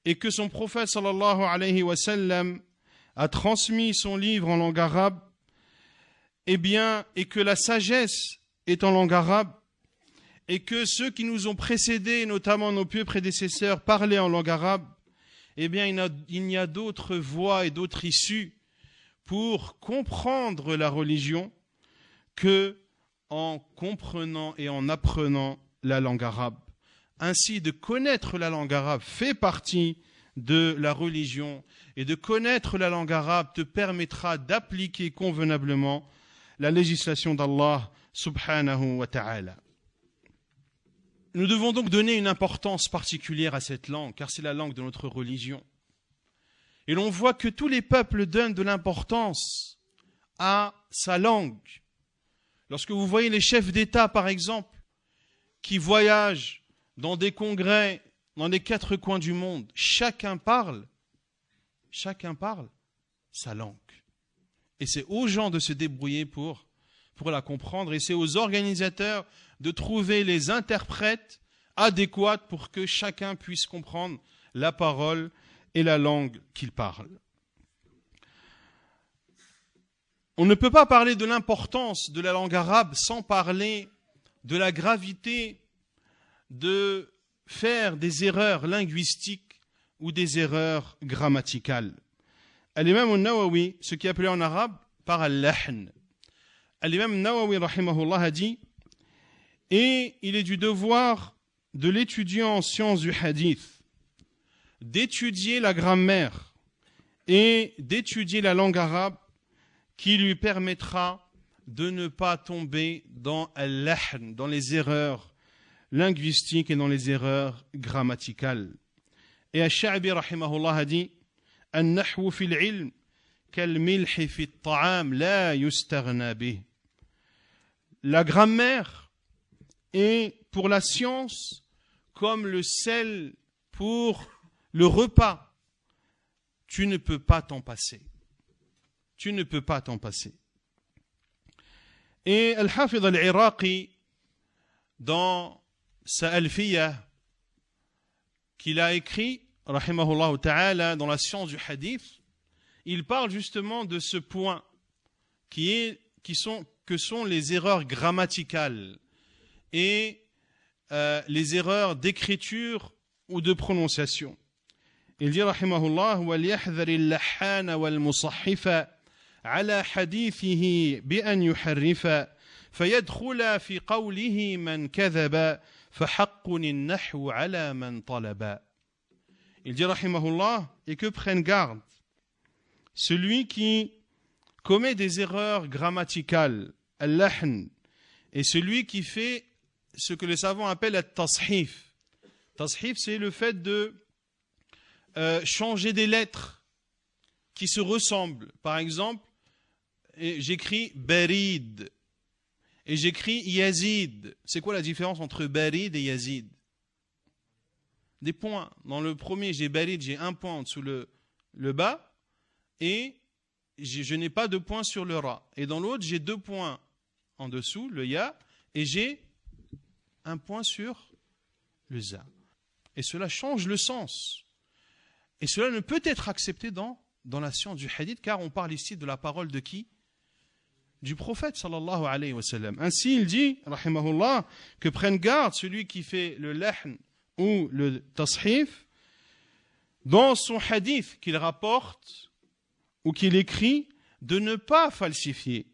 et que son prophète sallallahu alayhi wa sallam a transmis son livre en langue arabe, et que la sagesse est en langue arabe, et que ceux qui nous ont précédés, notamment nos pieux prédécesseurs, parlaient en langue arabe, il n'y a d'autres voies et d'autres issues pour comprendre la religion que en comprenant et en apprenant la langue arabe. Ainsi, de connaître la langue arabe fait partie de la religion et de connaître la langue arabe te permettra d'appliquer convenablement la législation d'Allah subhanahu wa ta'ala. Nous devons donc donner une importance particulière à cette langue, car c'est la langue de notre religion. Et l'on voit que tous les peuples donnent de l'importance à sa langue. Lorsque vous voyez les chefs d'État, par exemple, qui voyagent dans des congrès, dans les 4 coins du monde, chacun parle sa langue. Et c'est aux gens de se débrouiller pour la comprendre, et c'est aux organisateurs de trouver les interprètes adéquats pour que chacun puisse comprendre la parole et la langue qu'il parle. On ne peut pas parler de l'importance de la langue arabe sans parler de la gravité de faire des erreurs linguistiques ou des erreurs grammaticales. Al-Imam al-Nawawi, ce qui est appelé en arabe par al-lahn. Al-Imam al-Nawawi, rahimahullah, a dit « Et il est du devoir de l'étudiant en sciences du hadith d'étudier la grammaire et d'étudier la langue arabe qui lui permettra de ne pas tomber dans al-lahn, dans les erreurs linguistiques et dans les erreurs grammaticales. » Et Ash-Sha'bi, rahimahullah, a dit « An-nahwu fil ilm kal-milhi fit ta'am la yustaghna bih » La grammaire est pour la science comme le sel pour le repas. Tu ne peux pas t'en passer. Tu ne peux pas t'en passer. Et Al-Hafidh al-Iraqi, dans sa Alfiya, qu'il a écrit, rahimahullah ta'ala, dans la science du hadith, il parle justement de ce point que sont les erreurs grammaticales et les erreurs d'écriture ou de prononciation. Il dit, rahimahullah, وَلْيَحْذَرِ اللَّحَّانَ وَالْمُصَحِّفَ على حديثه بأن يحرف فيدخل في قوله من كذب فحق النحو على من طلب. Il dit rahimahullah, et que prenne garde celui qui commet des erreurs grammaticales, al-lahn, et celui qui fait ce que les savants appellent at-tashif. Tashif, c'est le fait de changer des lettres qui se ressemblent. Par exemple, j'écris Barid et j'écris Yazid. C'est quoi la différence entre Barid et Yazid? Des points. Dans le premier, j'ai Barid, j'ai un point en dessous le bas et je n'ai pas de point sur le Ra. Et dans l'autre, j'ai 2 points en dessous, le Ya, et j'ai un point sur le Za. Et cela change le sens. Et cela ne peut être accepté dans la science du hadith, car on parle ici de la parole de qui? Du prophète sallallahu alayhi wa sallam. Ainsi il dit, rahimahullah, que prenne garde celui qui fait le lahn ou le tashif dans son hadith qu'il rapporte ou qu'il écrit, de ne pas falsifier,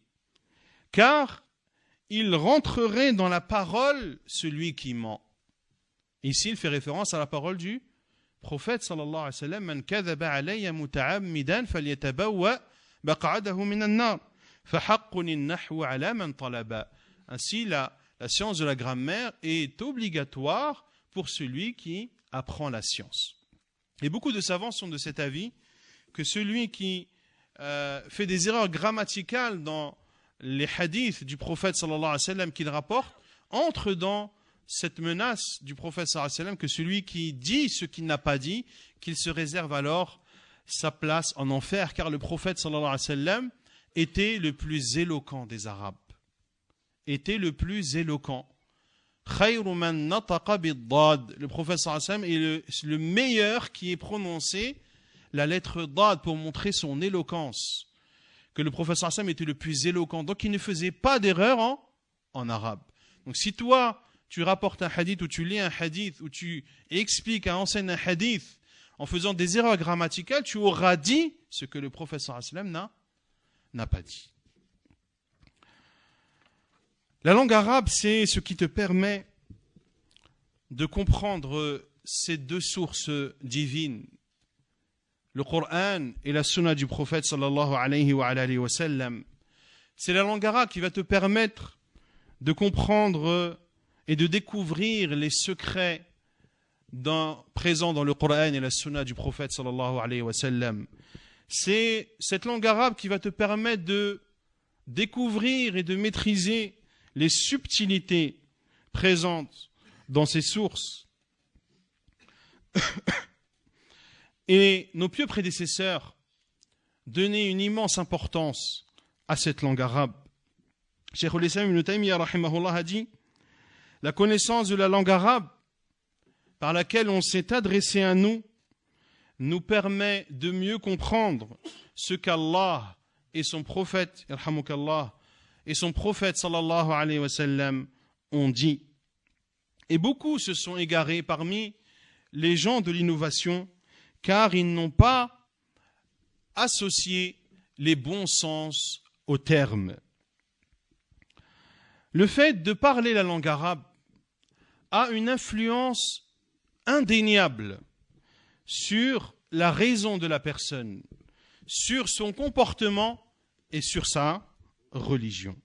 car il rentrerait dans la parole celui qui ment. Ici il fait référence à la parole du prophète sallallahu alayhi wa sallam, man kadhaba alayya muta'ammidan falyatabawwa maq'adahu minan nar fa haqqun an-nahwu ala man talaba. Ainsi la science de la grammaire est obligatoire pour celui qui apprend la science. Et beaucoup de savants sont de cet avis que celui qui fait des erreurs grammaticales dans les hadiths du prophète sallallahu alayhi wa sallam qu'il rapporte entre dans cette menace du prophète sallallahu alayhi wa sallam, que celui qui dit ce qu'il n'a pas dit, qu'il se réserve alors sa place en enfer, car le prophète sallallahu alayhi wa sallam était le plus éloquent des Arabes. Était le plus éloquent. Khayru man nataqa bid-dad. Le prophète sallallahu alayhi wa sallam est le meilleur qui ait prononcé la lettre dad pour montrer son éloquence. Que le prophète sallallahu alayhi wa sallam était le plus éloquent. Donc il ne faisait pas d'erreur en arabe. Donc si toi, tu rapportes un hadith ou tu lis un hadith ou tu expliques, enseignes un hadith en faisant des erreurs grammaticales, tu auras dit ce que le prophète sallallahu alayhi wa sallam n'a pas dit. La langue arabe, c'est ce qui te permet de comprendre ces 2 sources divines le Coran et la sunna du prophète sallallahu alayhi wa sallam. C'est la langue arabe qui va te permettre de comprendre et de découvrir les secrets présents dans le Coran et la sunna du prophète sallallahu alayhi wa sallam. C'est cette langue arabe qui va te permettre de découvrir et de maîtriser les subtilités présentes dans ces sources. Et nos pieux prédécesseurs donnaient une immense importance à cette langue arabe. Cheikh al-Islam ibn Taymiyyah rahimahullah a dit: la connaissance de la langue arabe par laquelle on s'est adressé à nous permet de mieux comprendre ce qu'Allah et son prophète, yarhamukallah, et son prophète sallallahu alayhi wa sallam ont dit. Et beaucoup se sont égarés parmi les gens de l'innovation, car ils n'ont pas associé les bons sens aux termes. Le fait de parler la langue arabe a une influence indéniable sur la raison de la personne, sur son comportement et sur sa religion.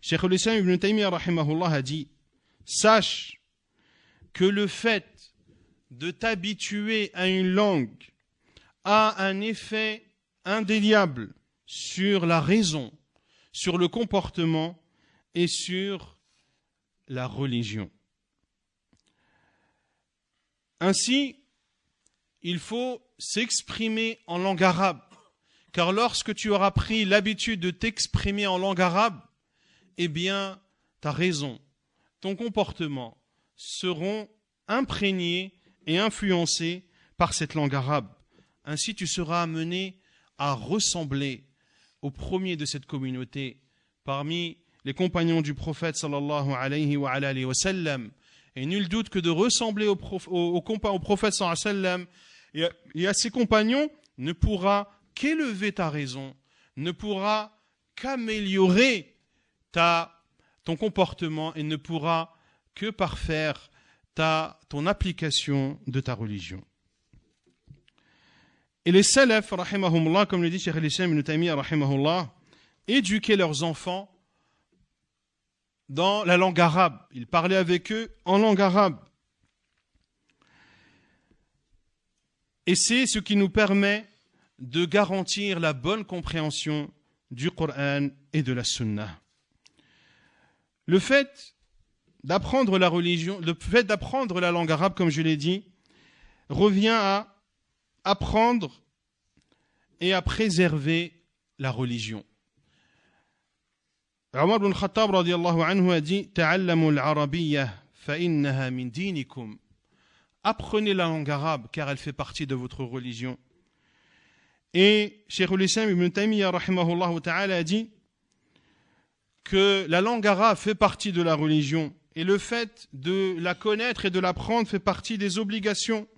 Cheikh al-Islam ibn Taymiyyah rahimahullah a dit: sache que le fait de t'habituer à une langue a un effet indéniable sur la raison, sur le comportement et sur la religion. Ainsi, il faut s'exprimer en langue arabe, car lorsque tu auras pris l'habitude de t'exprimer en langue arabe, eh bien, ta raison, ton comportement seront imprégnés et influencés par cette langue arabe. Ainsi, tu seras amené à ressembler au premier de cette communauté parmi les compagnons du prophète sallallahu alayhi wa sallam. Et nul doute que de ressembler au prophète sallallahu alayhi wa sallam et à ses compagnons ne pourra qu'élever ta raison, ne pourra qu'améliorer ton comportement et ne pourra que parfaire ton application de ta religion. Et les salaf, rahimahumullah, comme le dit Cheikh al-Islam ibn Taymiyyah, rahimahullah, éduquaient leurs enfants dans la langue arabe. Ils parlaient avec eux en langue arabe. Et c'est ce qui nous permet de garantir la bonne compréhension du Coran et de la Sunna. Le fait d'apprendre la religion, le fait d'apprendre la langue arabe, comme je l'ai dit, revient à apprendre et à préserver la religion. Omar ibn Khattab radiyallahu anhu a dit: ta'allamu al-arabiyyah fa innaha min dinikum. Apprenez la langue arabe car elle fait partie de votre religion. Et Cheikh al-Islam ibn Taymiyyah rahimahullah ta'ala a dit que la langue arabe fait partie de la religion et le fait de la connaître et de l'apprendre fait partie des obligations,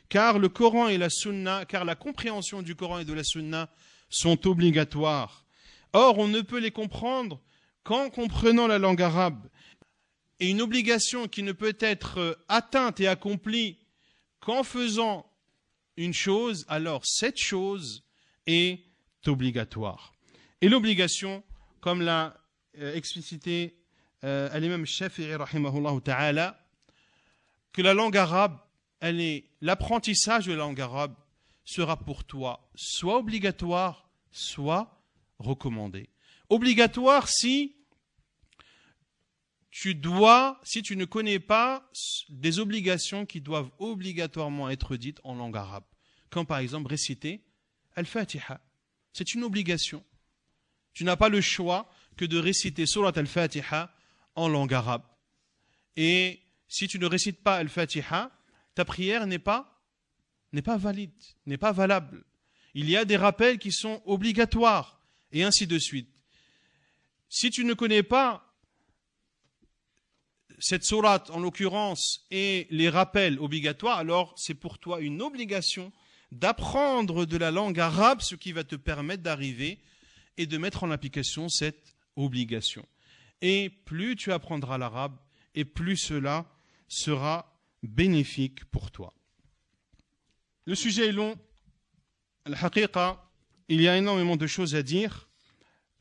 car le Coran et la Sunna, car la compréhension du Coran et de la Sunna sont obligatoires. Or, on ne peut les comprendre qu'en comprenant la langue arabe. Et une obligation qui ne peut être atteinte et accomplie qu'en faisant une chose, alors cette chose est obligatoire. Et l'obligation, comme l'a explicité l'imam Shafi'i rahimahullah ta'ala, que la langue arabe, l'apprentissage de la langue arabe sera pour toi soit obligatoire, soit recommandé. Obligatoire si tu ne connais pas des obligations qui doivent obligatoirement être dites en langue arabe. Comme par exemple réciter Al-Fatiha. C'est une obligation. Tu n'as pas le choix que de réciter Surat Al-Fatiha en langue arabe. Et si tu ne récites pas Al-Fatiha, ta prière n'est pas valide, n'est pas valable. Il y a des rappels qui sont obligatoires, et ainsi de suite. Si tu ne connais pas cette sourate, en l'occurrence, et les rappels obligatoires, alors c'est pour toi une obligation d'apprendre de la langue arabe, ce qui va te permettre d'arriver et de mettre en application cette obligation. Et plus tu apprendras l'arabe, et plus cela sera bénéfique pour toi. Le sujet est long, Al-Haqiqa, il y a énormément de choses à dire.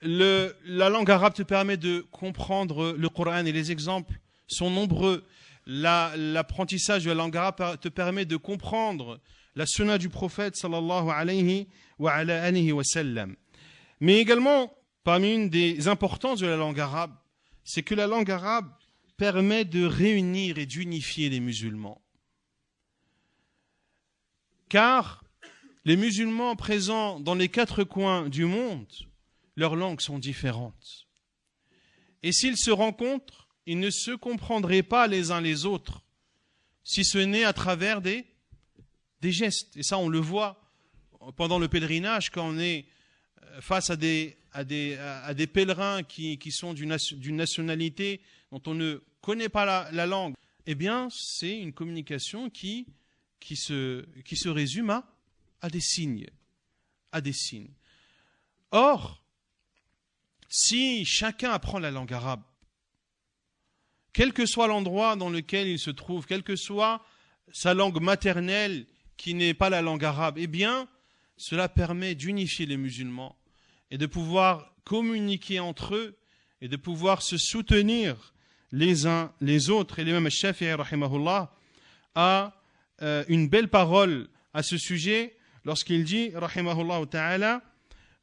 La langue arabe te permet de comprendre le Coran et les exemples sont nombreux. L'apprentissage de la langue arabe te permet de comprendre la sunna du prophète sallallahu alayhi wa sallam. Mais également, parmi une des importances de la langue arabe, c'est que la langue arabe permet de réunir et d'unifier les musulmans. Car les musulmans présents dans les 4 coins du monde, leurs langues sont différentes. Et s'ils se rencontrent, ils ne se comprendraient pas les uns les autres, si ce n'est à travers des gestes. Et ça, on le voit pendant le pèlerinage, quand on est face à des pèlerins qui sont d'une nationalité dont on ne connaît pas la langue. Eh bien, c'est une communication qui se résume à des signes. Or, si chacun apprend la langue arabe, quel que soit l'endroit dans lequel il se trouve, quelle que soit sa langue maternelle qui n'est pas la langue arabe, eh bien, cela permet d'unifier les musulmans et de pouvoir communiquer entre eux et de pouvoir se soutenir les uns les autres. Et l'imam Shafi'i, rahimahullah, a une belle parole à ce sujet lorsqu'il dit, rahimahullah ta'ala,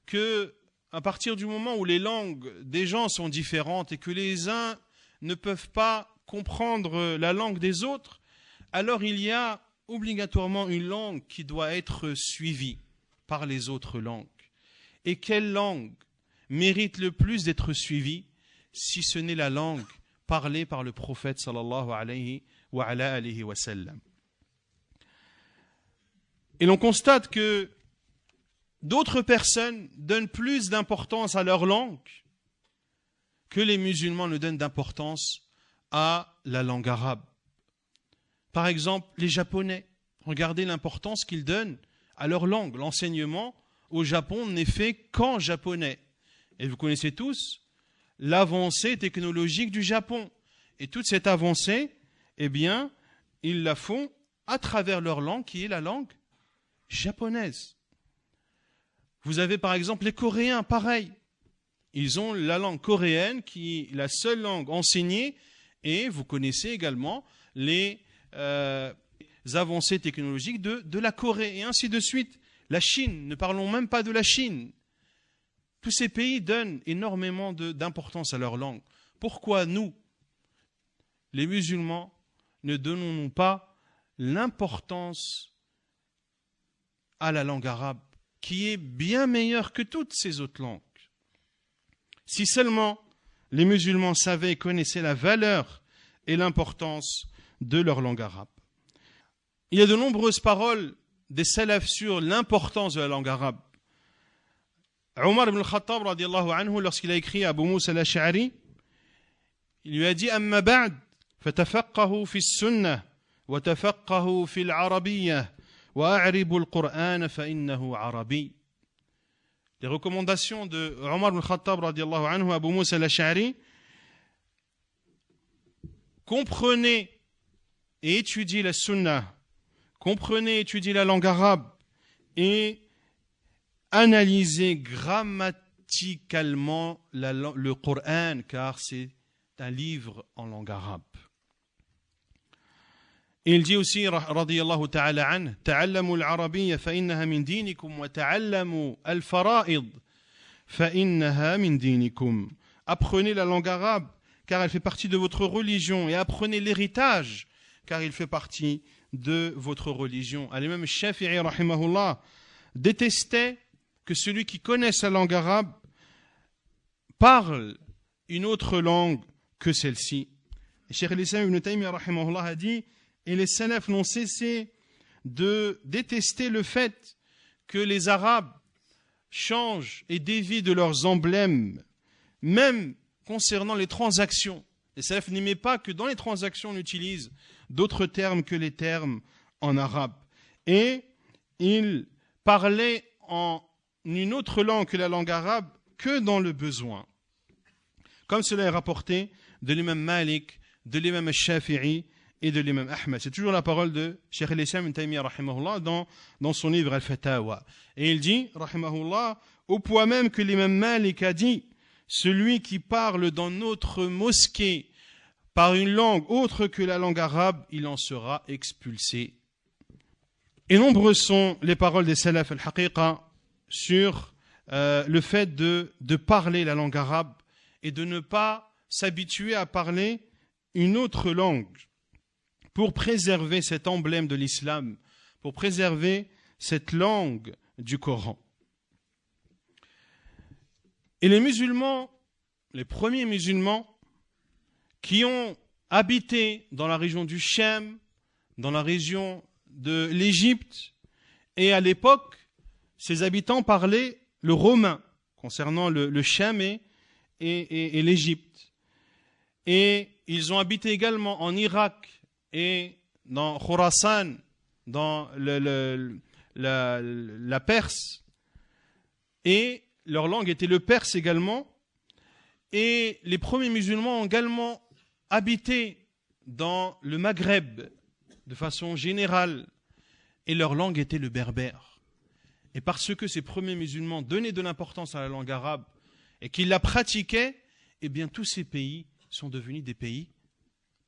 que à partir du moment où les langues des gens sont différentes et que les uns ne peuvent pas comprendre la langue des autres, alors il y a obligatoirement une langue qui doit être suivie par les autres langues. Et quelle langue mérite le plus d'être suivie si ce n'est la langue parlée par le prophète sallallahu alayhi wa sallam. Et l'on constate que d'autres personnes donnent plus d'importance à leur langue que les musulmans ne donnent d'importance à la langue arabe. Par exemple, les Japonais, regardez l'importance qu'ils donnent à leur langue. L'enseignement au Japon n'est fait qu'en japonais. Et vous connaissez tous l'avancée technologique du Japon. Et toute cette avancée, eh bien, ils la font à travers leur langue, qui est la langue japonaise. Vous avez par exemple les Coréens, pareil. Ils ont la langue coréenne qui est la seule langue enseignée, et vous connaissez également les avancées technologiques de la Corée, et ainsi de suite. La Chine, ne parlons même pas de la Chine. Tous ces pays donnent énormément d'importance à leur langue. Pourquoi nous, les musulmans, ne donnons-nous pas l'importance à la langue arabe, qui est bien meilleure que toutes ces autres langues? Si seulement les musulmans savaient et connaissaient la valeur et l'importance de leur langue arabe. Il y a de nombreuses paroles des salafs sur l'importance de la langue arabe. Omar ibn al-Khattab, radiyallahu anhu, lorsqu'il a écrit à Abu Moussa al-Ash'ari, il lui a dit « Amma ba'd, fatafaqahu fi sunnah, wa tafaqahu fi al-arabiyyah, wa a'ribu al-Qur'an fa innahu arabi » Les recommandations de Omar ibn al-Khattab, radiyallahu anhu, à Abu Moussa al-Ash'ari: comprenez et étudiez la sunnah, comprenez et étudiez la langue arabe et analysez grammaticalement le Coran, car c'est un livre en langue arabe. Et il dit aussi, radiyallahu ta'ala an, ta'allamu al-arabiyya fa innaha min dinikum wa ta'allamu al-fara'id fa innaha min dinikum. Apprenez la langue arabe, car elle fait partie de votre religion, et apprenez l'héritage, car il fait partie de votre religion. L'imam Shafi'i, rahimahullah, détestait que celui qui connaît sa langue arabe parle une autre langue que celle-ci. Cheikh al-Islam ibn Taymiyyah, rahimahullah, a dit: et les salafs n'ont cessé de détester le fait que les Arabes changent et dévient de leurs emblèmes, même concernant les transactions. Les salafs n'aimaient pas que dans les transactions on utilise d'autres termes que les termes en arabe. Et ils parlaient en une autre langue que la langue arabe que dans le besoin. Comme cela est rapporté de l'imam Malik, de l'imam Shafi'i et de l'imam Ahmed. C'est toujours la parole de Cheikh al-Islam ibn Taymiyyah rahimahullah dans son livre Al-Fatawa. Et il dit, rahimahullah, au point même que l'imam Malik a dit, celui qui parle dans notre mosquée par une langue autre que la langue arabe, il en sera expulsé. Et nombreuses sont les paroles des salaf al-haqiqa sur le fait de parler la langue arabe et de ne pas s'habituer à parler une autre langue pour préserver cet emblème de l'islam, pour préserver cette langue du Coran. Et les musulmans, les premiers musulmans qui ont habité dans la région du Cham, dans la région de l'Égypte, et à l'époque, ces habitants parlaient le romain concernant le Cham et l'Égypte. Et ils ont habité également en Irak et dans Khorasan, dans la Perse. Et leur langue était le perse également. Et les premiers musulmans ont également habité dans le Maghreb de façon générale. Et leur langue était le berbère. Et parce que ces premiers musulmans donnaient de l'importance à la langue arabe et qu'ils la pratiquaient, eh bien tous ces pays sont devenus des pays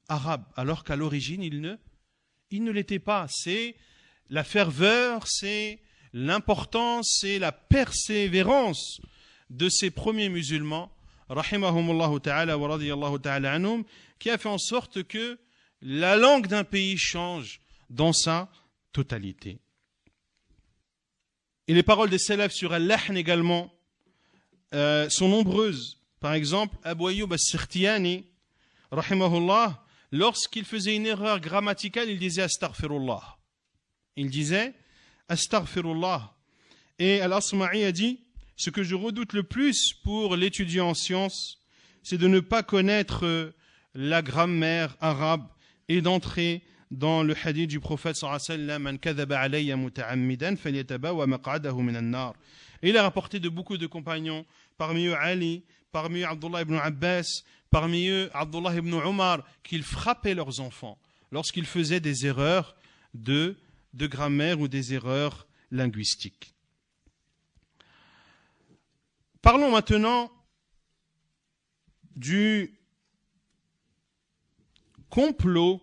arabes, alors qu'à l'origine, ils ne l'étaient pas. C'est la ferveur, c'est l'importance, c'est la persévérance de ces premiers musulmans, rahimahumullahu ta'ala wa radiyallahu ta'ala anhum, qui a fait en sorte que la langue d'un pays change dans sa totalité. Et les paroles des salafs sur al-lahn également sont nombreuses. Par exemple, Abu Ayyub as-Sikhtiyani, rahimahullah, lorsqu'il faisait une erreur grammaticale, il disait astaghfirullah. Il disait astaghfirullah. Et Al-Asma'i a dit, ce que je redoute le plus pour l'étudiant en sciences, c'est de ne pas connaître la grammaire arabe et d'entrer dans le hadith du prophète sallallahu alayhi wa sallam, man kadhaba alayya muta'ammidan falyatabawa maq'adahu minan nar. Et il a rapporté de beaucoup de compagnons, parmi eux Ali, parmi eux Abdullah ibn Abbas, parmi eux Abdullah ibn Umar, qu'ils frappaient leurs enfants lorsqu'ils faisaient des erreurs de grammaire ou des erreurs linguistiques. Parlons maintenant du complot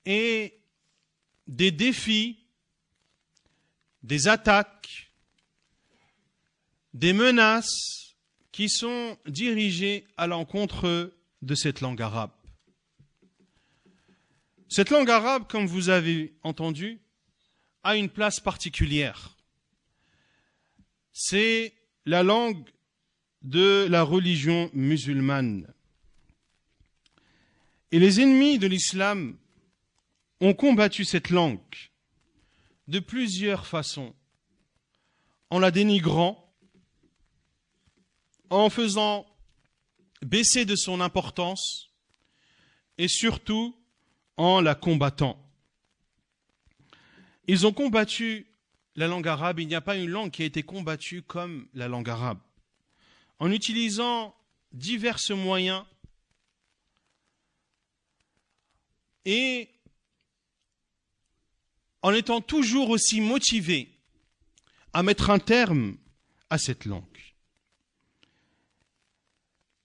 et des défis, des attaques, des menaces qui sont dirigées à l'encontre de cette langue arabe. Cette langue arabe, comme vous avez entendu, a une place particulière. C'est la langue de la religion musulmane. Et les ennemis de l'islam ont combattu cette langue de plusieurs façons, en la dénigrant, en faisant baisser de son importance et surtout en la combattant. Ils ont combattu la langue arabe. Il n'y a pas une langue qui a été combattue comme la langue arabe, en utilisant divers moyens et en étant toujours aussi motivés à mettre un terme à cette langue.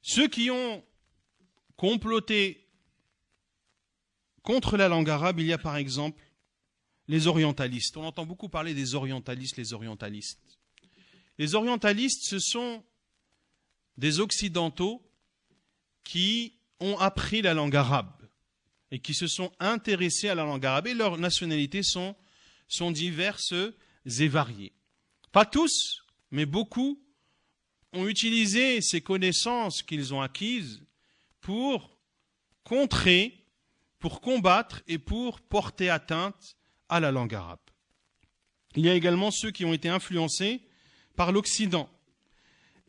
Ceux qui ont comploté contre la langue arabe, il y a par exemple les orientalistes. On entend beaucoup parler des orientalistes, les orientalistes. Les orientalistes, ce sont des occidentaux qui ont appris la langue arabe et qui se sont intéressés à la langue arabe. Et leurs nationalités sont diverses et variées. Pas tous, mais beaucoup ont utilisé ces connaissances qu'ils ont acquises pour contrer, pour combattre et pour porter atteinte à la langue arabe. Il y a également ceux qui ont été influencés par l'Occident.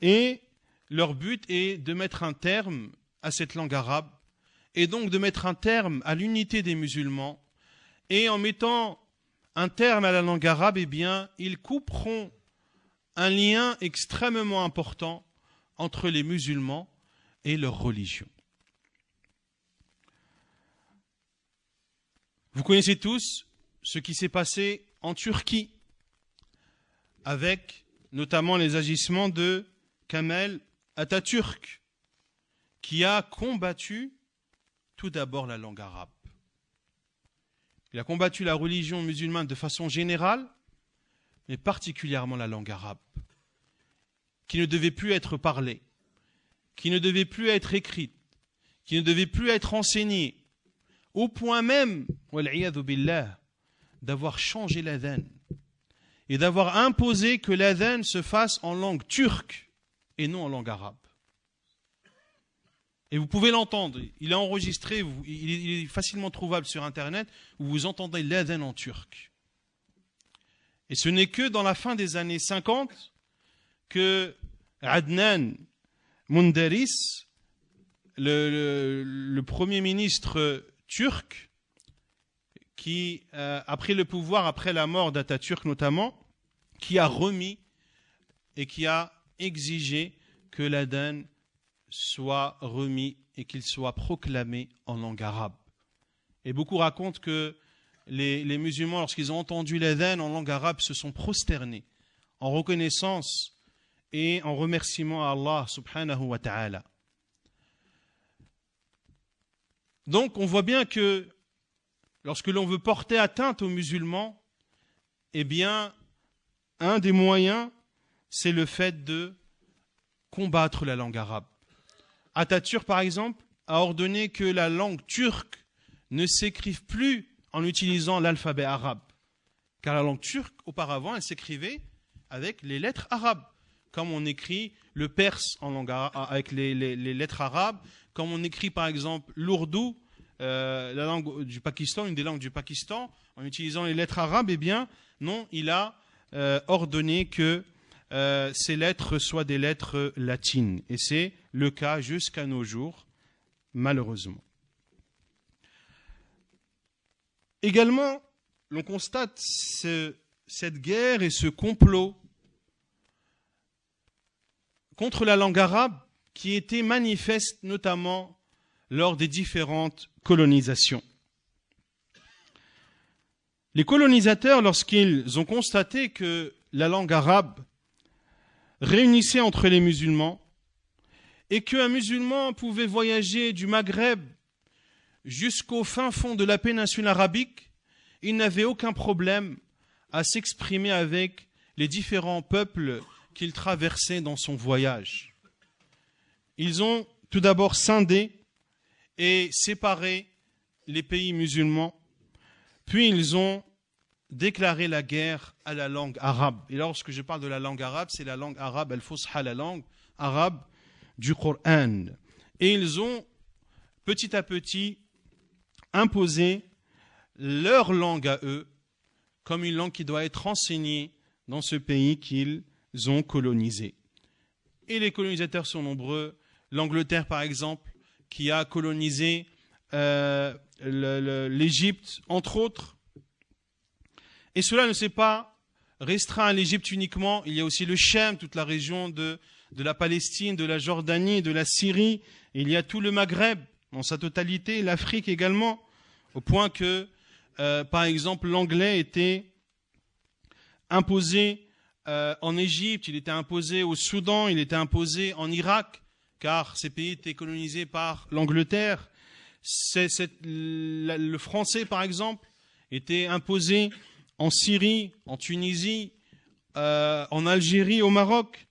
Et leur but est de mettre un terme à cette langue arabe et donc de mettre un terme à l'unité des musulmans. Et en mettant un terme à la langue arabe, eh bien, ils couperont un lien extrêmement important entre les musulmans et leur religion. Vous connaissez tous ce qui s'est passé en Turquie, avec notamment les agissements de Kemal Atatürk, qui a combattu tout d'abord la langue arabe. Il a combattu la religion musulmane de façon générale, mais particulièrement la langue arabe, qui ne devait plus être parlée, qui ne devait plus être écrite, qui ne devait plus être enseignée, au point même, wal'iyadhu billah, d'avoir changé l'adhan et d'avoir imposé que l'adhan se fasse en langue turque et non en langue arabe. Et vous pouvez l'entendre, il est enregistré, il est facilement trouvable sur Internet, où vous entendez l'adhan en turc. Et ce n'est que dans la fin des années 50 que Adnan Menderes, le premier ministre turc, qui a pris le pouvoir après la mort d'Atatürk notamment, qui a remis et qui a exigé que l'adhan soit remis et qu'il soit proclamé en langue arabe. Et beaucoup racontent que les musulmans, lorsqu'ils ont entendu l'adhan en langue arabe, se sont prosternés en reconnaissance et en remerciement à Allah subhanahu wa ta'ala. Donc on voit bien que lorsque l'on veut porter atteinte aux musulmans, eh bien, un des moyens, c'est le fait de combattre la langue arabe. Atatürk, par exemple, a ordonné que la langue turque ne s'écrive plus en utilisant l'alphabet arabe. Car la langue turque, auparavant, elle s'écrivait avec les lettres arabes, comme on écrit le perse en langue avec les lettres arabes, comme on écrit par exemple l'ourdou, la langue du Pakistan, une des langues du Pakistan, en utilisant les lettres arabes. Eh bien, non, il a ordonné que ces lettres soient des lettres latines. Et c'est le cas jusqu'à nos jours, malheureusement. Également, l'on constate cette guerre et ce complot contre la langue arabe qui était manifeste notamment lors des différentes colonisations. Les colonisateurs, lorsqu'ils ont constaté que la langue arabe réunissait entre les musulmans et qu'un musulman pouvait voyager du Maghreb jusqu'au fin fond de la péninsule arabique, il n'avait aucun problème à s'exprimer avec les différents peuples qu'il traversait dans son voyage. Ils ont tout d'abord scindé et séparé les pays musulmans, puis ils ont déclaré la guerre à la langue arabe. Et lorsque je parle de la langue arabe, c'est la langue arabe, al-Fusha, la langue arabe du Coran. Et ils ont petit à petit imposé leur langue à eux comme une langue qui doit être enseignée dans ce pays qu'ils ont colonisé. Et les colonisateurs sont nombreux. L'Angleterre, par exemple, qui a colonisé l'Égypte, entre autres. Et cela ne s'est pas restreint à l'Égypte uniquement. Il y a aussi le Chem, toute la région de la Palestine, de la Jordanie, de la Syrie. Et il y a tout le Maghreb, dans sa totalité, l'Afrique également, au point que, par exemple, l'anglais était imposé en Égypte, il était imposé au Soudan, il était imposé en Irak, car ces pays étaient colonisés par l'Angleterre. Le français, par exemple, était imposé en Syrie, en Tunisie, en Algérie, au Maroc,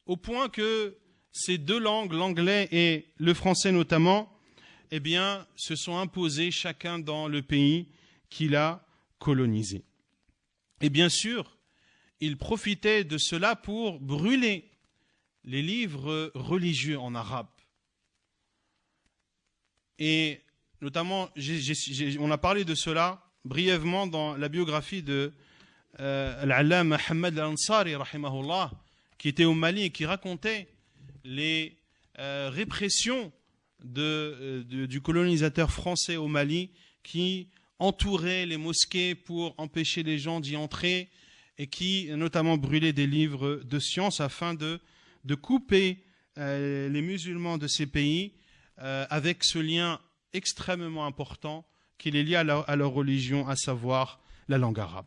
au point que ces deux langues, l'anglais et le français notamment, eh bien, se sont imposées chacun dans le pays qu'il a colonisé. Et bien sûr, il profitait de cela pour brûler les livres religieux en arabe. Et notamment, on a parlé de cela brièvement dans la biographie de Al-Allama Mohammed Al-Ansari, rahimahullah, qui était au Mali et qui racontait les répressions du colonisateur français au Mali qui entourait les mosquées pour empêcher les gens d'y entrer et qui notamment brûlait des livres de science afin de couper les musulmans de ces pays avec ce lien extrêmement important qui les lie à leur religion, à savoir la langue arabe.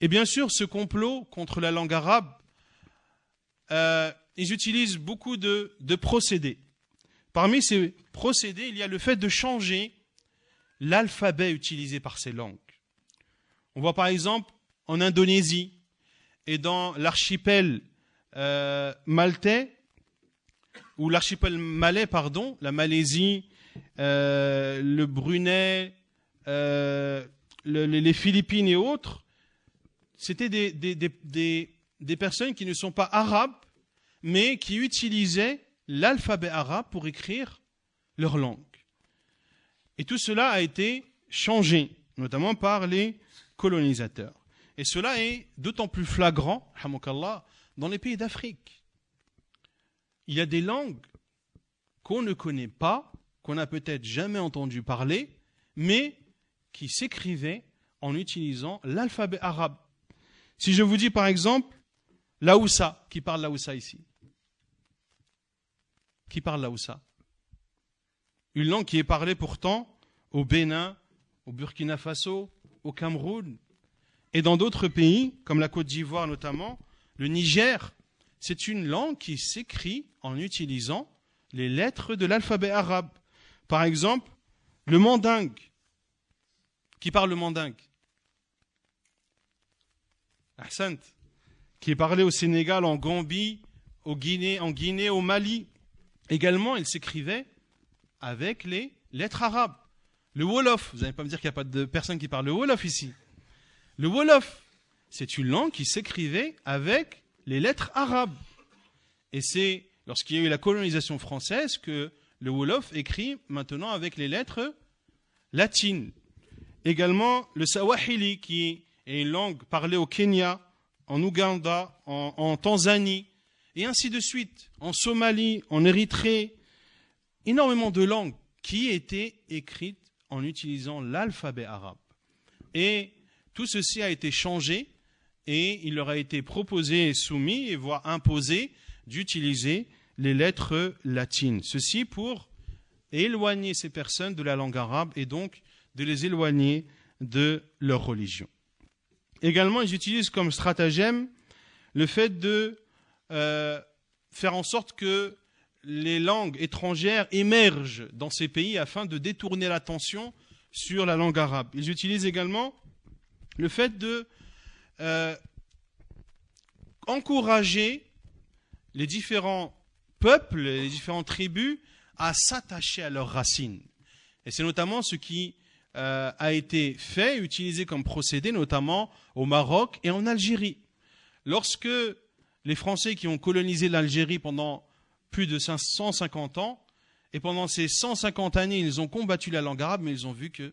Et bien sûr, ce complot contre la langue arabe, ils utilisent beaucoup de procédés. Parmi ces procédés, il y a le fait de changer l'alphabet utilisé par ces langues. On voit par exemple en Indonésie et dans l'archipel maltais, ou l'archipel malais, pardon, la Malaisie, le Brunei, les Philippines et autres, c'était des personnes qui ne sont pas arabes, mais qui utilisaient l'alphabet arabe pour écrire leur langue. Et tout cela a été changé, notamment par les colonisateurs. Et cela est d'autant plus flagrant, hamakallah, dans les pays d'Afrique. Il y a des langues qu'on ne connaît pas, qu'on n'a peut-être jamais entendu parler, mais qui s'écrivaient en utilisant l'alphabet arabe. Si je vous dis par exemple l'Aoussa, qui parle l'Aoussa ici? Qui parle l'Aoussa? Une langue qui est parlée pourtant au Bénin, au Burkina Faso, au Cameroun et dans d'autres pays, comme la Côte d'Ivoire notamment, le Niger. C'est une langue qui s'écrit en utilisant les lettres de l'alphabet arabe. Par exemple, le mandingue. Qui parle le mandingue? Ahsant. Qui est parlé au Sénégal, en Gambie, en Guinée, au Mali. Également, il s'écrivait avec les lettres arabes. Le Wolof, vous n'allez pas me dire qu'il n'y a pas de personne qui parle le Wolof ici. Le Wolof, c'est une langue qui s'écrivait avec les lettres arabes. Et c'est lorsqu'il y a eu la colonisation française que le Wolof écrit maintenant avec les lettres latines. Également le Swahili, qui est une langue parlée au Kenya, en Ouganda, en Tanzanie, et ainsi de suite, en Somalie, en Érythrée. Énormément de langues qui étaient écrites en utilisant l'alphabet arabe. Et tout ceci a été changé et il leur a été proposé et soumis, et voire imposé, d'utiliser les lettres latines. Ceci pour éloigner ces personnes de la langue arabe et donc de les éloigner de leur religion. Également, ils utilisent comme stratagème le fait de faire en sorte que les langues étrangères émergent dans ces pays afin de détourner l'attention sur la langue arabe. Ils utilisent également le fait de encourager les différents peuples, les différentes tribus à s'attacher à leurs racines. Et c'est notamment ce qui a été fait, utilisé comme procédé, notamment au Maroc et en Algérie. Lorsque les Français qui ont colonisé l'Algérie pendant plus de 150 ans, et pendant ces 150 années, ils ont combattu la langue arabe, mais ils ont vu qu'il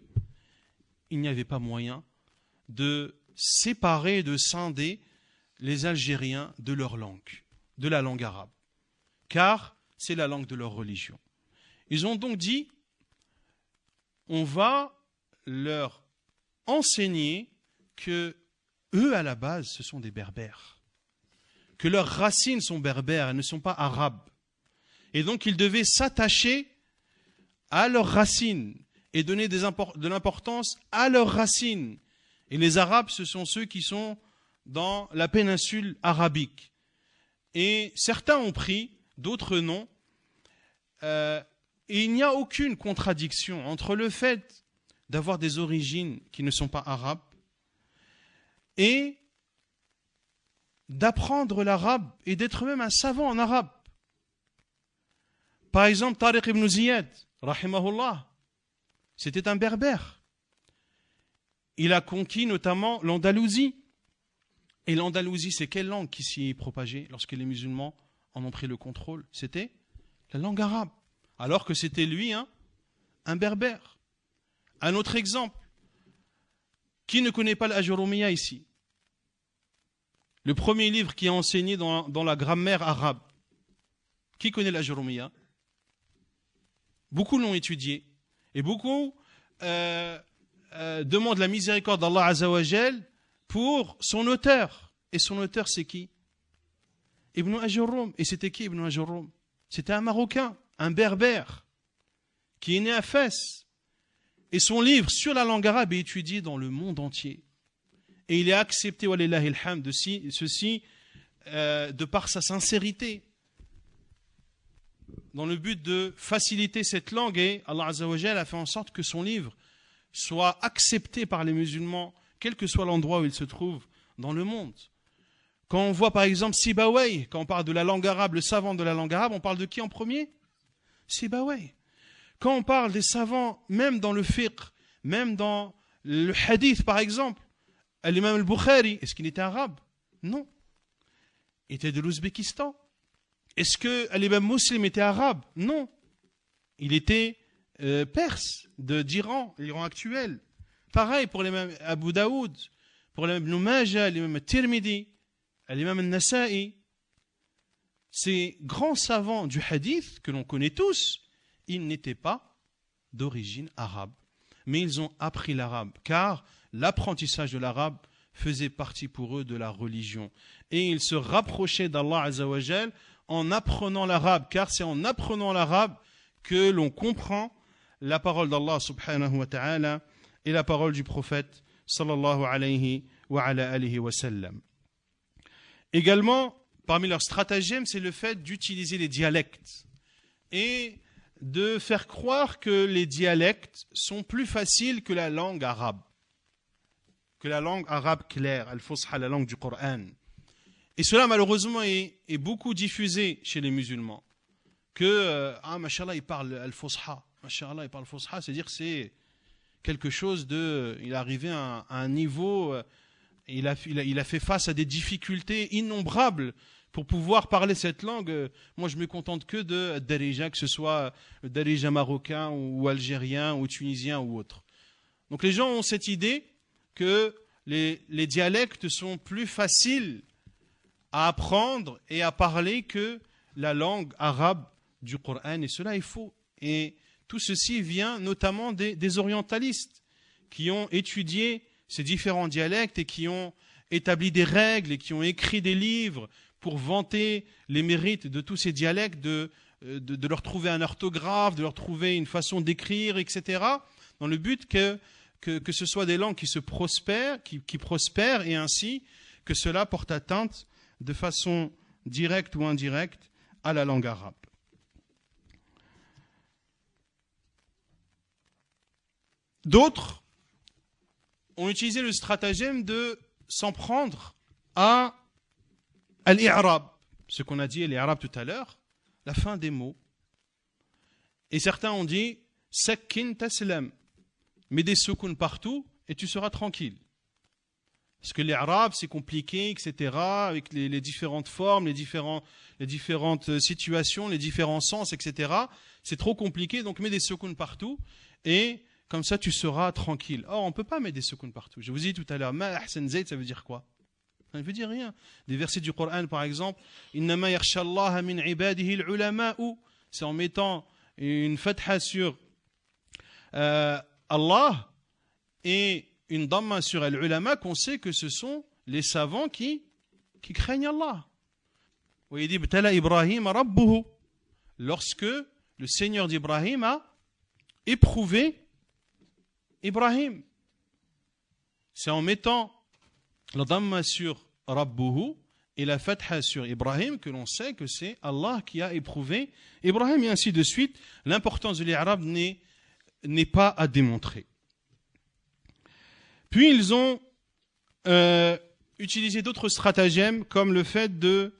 n'y avait pas moyen de séparer, de scinder les Algériens de leur langue, de la langue arabe, car c'est la langue de leur religion. Ils ont donc dit, on va leur enseigner que eux, à la base, ce sont des berbères, que leurs racines sont berbères, elles ne sont pas arabes. Et donc, ils devaient s'attacher à leurs racines et donner de l'importance à leurs racines. Et les Arabes, ce sont ceux qui sont dans la péninsule arabique. Et certains ont pris, d'autres non. Et il n'y a aucune contradiction entre le fait d'avoir des origines qui ne sont pas arabes et d'apprendre l'arabe et d'être même un savant en arabe. Par exemple, Tariq ibn Ziyad, rahimahullah, c'était un berbère. Il a conquis notamment l'Andalousie. Et l'Andalousie, c'est quelle langue qui s'y est propagée lorsque les musulmans en ont pris le contrôle? C'était la langue arabe. Alors que c'était lui, un berbère. Un autre exemple. Qui ne connaît pas l'Ajurumiyya ici? Le premier livre qui est enseigné dans la grammaire arabe. Qui connaît l'Ajurumiyya? Beaucoup l'ont étudié. Et beaucoup demandent la miséricorde d'Allah Azzawajal pour son auteur. Et son auteur, c'est qui? Ibn Ajurrum. Et c'était qui Ibn Ajurrum? C'était un Marocain, un berbère, qui est né à Fès. Et son livre sur la langue arabe est étudié dans le monde entier. Et il est accepté, walillahi alhamd, de par sa sincérité, dans le but de faciliter cette langue. Et Allah Azza wa Jalla a fait en sorte que son livre soit accepté par les musulmans, quel que soit l'endroit où il se trouve dans le monde. Quand on voit par exemple Sibawayh, quand on parle de la langue arabe, le savant de la langue arabe, on parle de qui en premier? Sibawayh. Quand on parle des savants, même dans le fiqh, même dans le hadith par exemple, l'imam al-Bukhari, est-ce qu'il était arabe? Non. Il était de l'Ouzbékistan. Est-ce que l'imam Muslim était arabe? Non. Il était perse, d'Iran, l'Iran actuel. Pareil pour l'imam Abu Daoud, pour l'imam Ibn Majah, l'imam Tirmidhi, l'imam al-Nasa'i. Ces grands savants du hadith que l'on connaît tous, ils n'étaient pas d'origine arabe. Mais ils ont appris l'arabe, car l'apprentissage de l'arabe faisait partie pour eux de la religion. Et ils se rapprochaient d'Allah Azza wa Jal en apprenant l'arabe, car c'est en apprenant l'arabe que l'on comprend la parole d'Allah subhanahu wa ta'ala et la parole du prophète sallallahu alayhi wa ala alihi wa sallam. Également, parmi leurs stratagèmes, c'est le fait d'utiliser les dialectes et de faire croire que les dialectes sont plus faciles que la langue arabe claire, al-Fusha, la langue du Coran. Et cela, malheureusement, est beaucoup diffusé chez les musulmans. Que, mashallah, il parle al-Fusha. Mashallah, il parle al-Fusha, c'est-à-dire que c'est quelque chose de... Il est arrivé à un niveau... Il a fait face à des difficultés innombrables pour pouvoir parler cette langue. Moi, je me contente que de Darija, que ce soit le Darija marocain ou algérien ou tunisien ou autre. Donc les gens ont cette idée que les dialectes sont plus faciles à apprendre et à parler que la langue arabe du Coran. Et cela est faux. Et tout ceci vient notamment des orientalistes qui ont étudié ces différents dialectes et qui ont établi des règles et qui ont écrit des livres pour vanter les mérites de tous ces dialectes, de leur trouver un orthographe, de leur trouver une façon d'écrire, etc., dans le but que ce soit des langues qui se prospèrent, qui prospèrent, et ainsi que cela porte atteinte de façon directe ou indirecte à la langue arabe. D'autres ont utilisé le stratagème de s'en prendre à l'i'rab, ce qu'on a dit l'i'rab tout à l'heure, la fin des mots. Et certains ont dit sakkin taslam, mets des soukoun partout et tu seras tranquille. Parce que l'i'rab c'est compliqué, etc., avec les différentes formes, les différentes situations, les différents sens, etc. C'est trop compliqué, donc mets des soukoun partout et comme ça, tu seras tranquille. Or, on ne peut pas mettre des soukoun partout. Je vous ai dit tout à l'heure, ma ahsan zayd, ça veut dire quoi? Ça ne veut dire rien. Des versets du Coran, par exemple, innama yakhshallaha min ibadihi al-ulama'u, c'est en mettant une fatha sur Allah et une damma sur al-ulama qu'on sait que ce sont les savants qui craignent Allah. Wa yadi btala Ibrahim rabbuhu, lorsque le Seigneur d'Ibrahim a éprouvé Ibrahim. C'est en mettant la damma sur Rabbuhu et la fatha sur Ibrahim que l'on sait que c'est Allah qui a éprouvé Ibrahim, et ainsi de suite. L'importance de l'Arab n'est pas à démontrer. Puis ils ont utilisé d'autres stratagèmes comme le fait de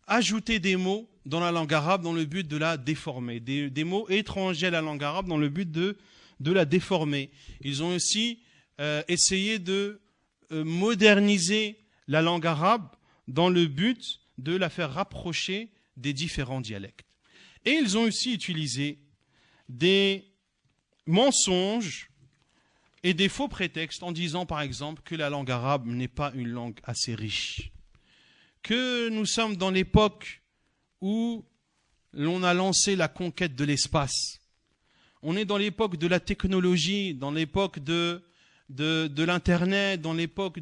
ajouter des mots dans la langue arabe dans le but de la déformer, des mots étrangers à la langue arabe dans le but de la déformer. Ils ont aussi essayé de moderniser la langue arabe dans le but de la faire rapprocher des différents dialectes. Et ils ont aussi utilisé des mensonges et des faux prétextes en disant par exemple que la langue arabe n'est pas une langue assez riche, que nous sommes dans l'époque où l'on a lancé la conquête de l'espace. On est dans l'époque de la technologie, dans l'époque de l'Internet, dans l'époque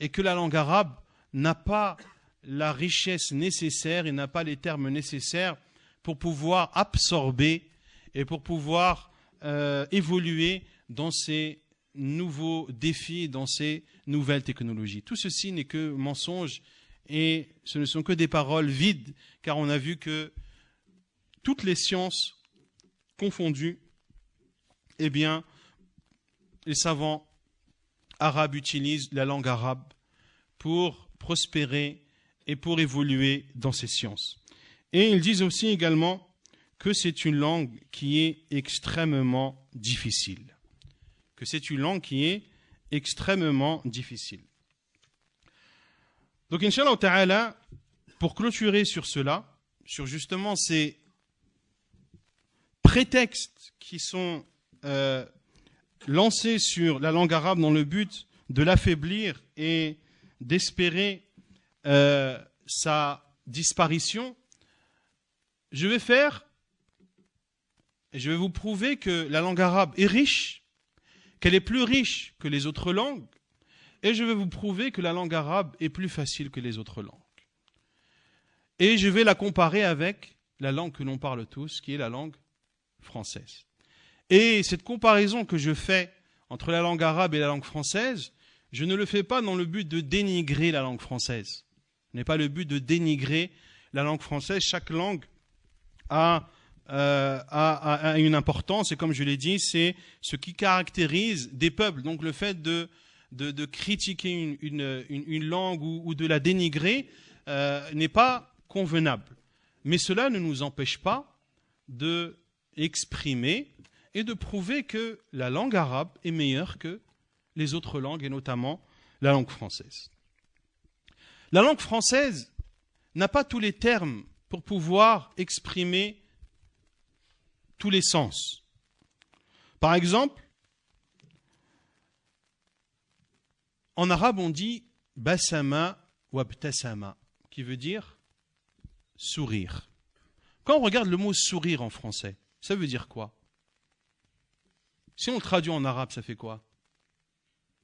et que la langue arabe n'a pas la richesse nécessaire et n'a pas les termes nécessaires pour pouvoir absorber et pour pouvoir évoluer dans ces nouveaux défis, dans ces nouvelles technologies. Tout ceci n'est que mensonge et ce ne sont que des paroles vides, car on a vu que toutes les sciences confondues, eh bien, les savants arabes utilisent la langue arabe pour prospérer et pour évoluer dans ces sciences. Et ils disent aussi également que c'est une langue qui est extrêmement difficile. Que c'est une langue qui est extrêmement difficile. Donc, Inch'Allah Ta'ala, pour clôturer sur cela, sur justement ces prétextes qui sont lancés sur la langue arabe dans le but de l'affaiblir et d'espérer sa disparition, je vais vous prouver que la langue arabe est riche, qu'elle est plus riche que les autres langues, et je vais vous prouver que la langue arabe est plus facile que les autres langues. Et je vais la comparer avec la langue que l'on parle tous, qui est la langue française. Et cette comparaison que je fais entre la langue arabe et la langue française, je ne le fais pas dans le but de dénigrer la langue française. Ce n'est pas le but de dénigrer la langue française. Chaque langue a une importance, et comme je l'ai dit, c'est ce qui caractérise des peuples. Donc le fait de critiquer une langue ou de la dénigrer n'est pas convenable. Mais cela ne nous empêche pas d'exprimer et de prouver que la langue arabe est meilleure que les autres langues, et notamment la langue française. La langue française n'a pas tous les termes pour pouvoir exprimer tous les sens. Par exemple, en arabe on dit basama ou abtasama, qui veut dire sourire. Quand on regarde le mot sourire en français, ça veut dire quoi? Si on le traduit en arabe, ça fait quoi?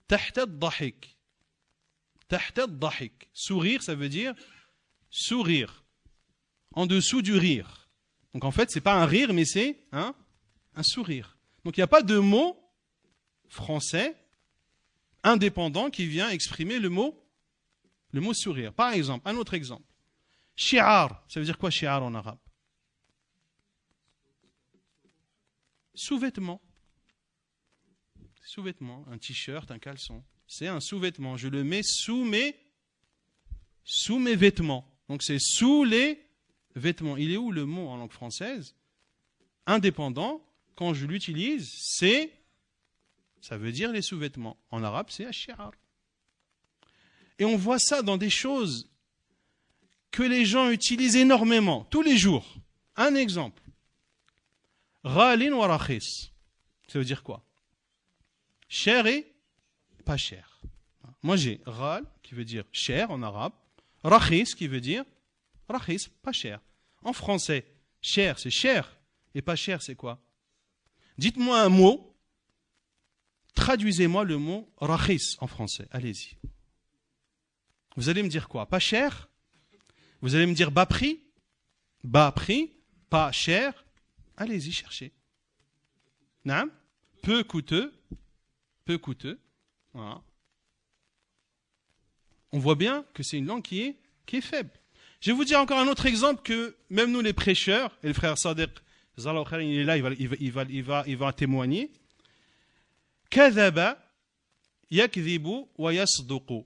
Tahta ad-dahik. Tahta ad-dahik. Sourire, ça veut dire sourire. En dessous du rire. Donc en fait, ce n'est pas un rire, mais c'est un sourire. Donc il n'y a pas de mot français indépendant qui vient exprimer le mot sourire. Par exemple, un autre exemple. Shi'ar, ça veut dire quoi shi'ar en arabe? Sous-vêtement. Sous-vêtement, un t-shirt, un caleçon. C'est un sous-vêtement. Je le mets sous mes vêtements. Donc c'est sous les vêtements. Il est où le mot en langue française? Indépendant, quand je l'utilise, ça veut dire les sous-vêtements. En arabe, c'est ash-shi'ar. Et on voit ça dans des choses que les gens utilisent énormément, tous les jours. Un exemple. Ghalin wa rakhis. Ça veut dire quoi? Cher et pas cher. Moi j'ai ghal qui veut dire cher en arabe, rakhis qui veut dire rakhis, pas cher. En français, cher c'est cher et pas cher c'est quoi? Dites-moi un mot, traduisez-moi le mot rakhis en français, allez-y. Vous allez me dire quoi? Pas cher? Vous allez me dire bas prix? Bas prix, pas cher? Allez-y, cherchez. Naam? Peu coûteux. Voilà. On voit bien que c'est une langue qui est faible. Je vais vous dire encore un autre exemple que même nous les prêcheurs, et le frère Sadiq, il est là, il va témoigner. Kadhaba yakdhibu wa yasduqu.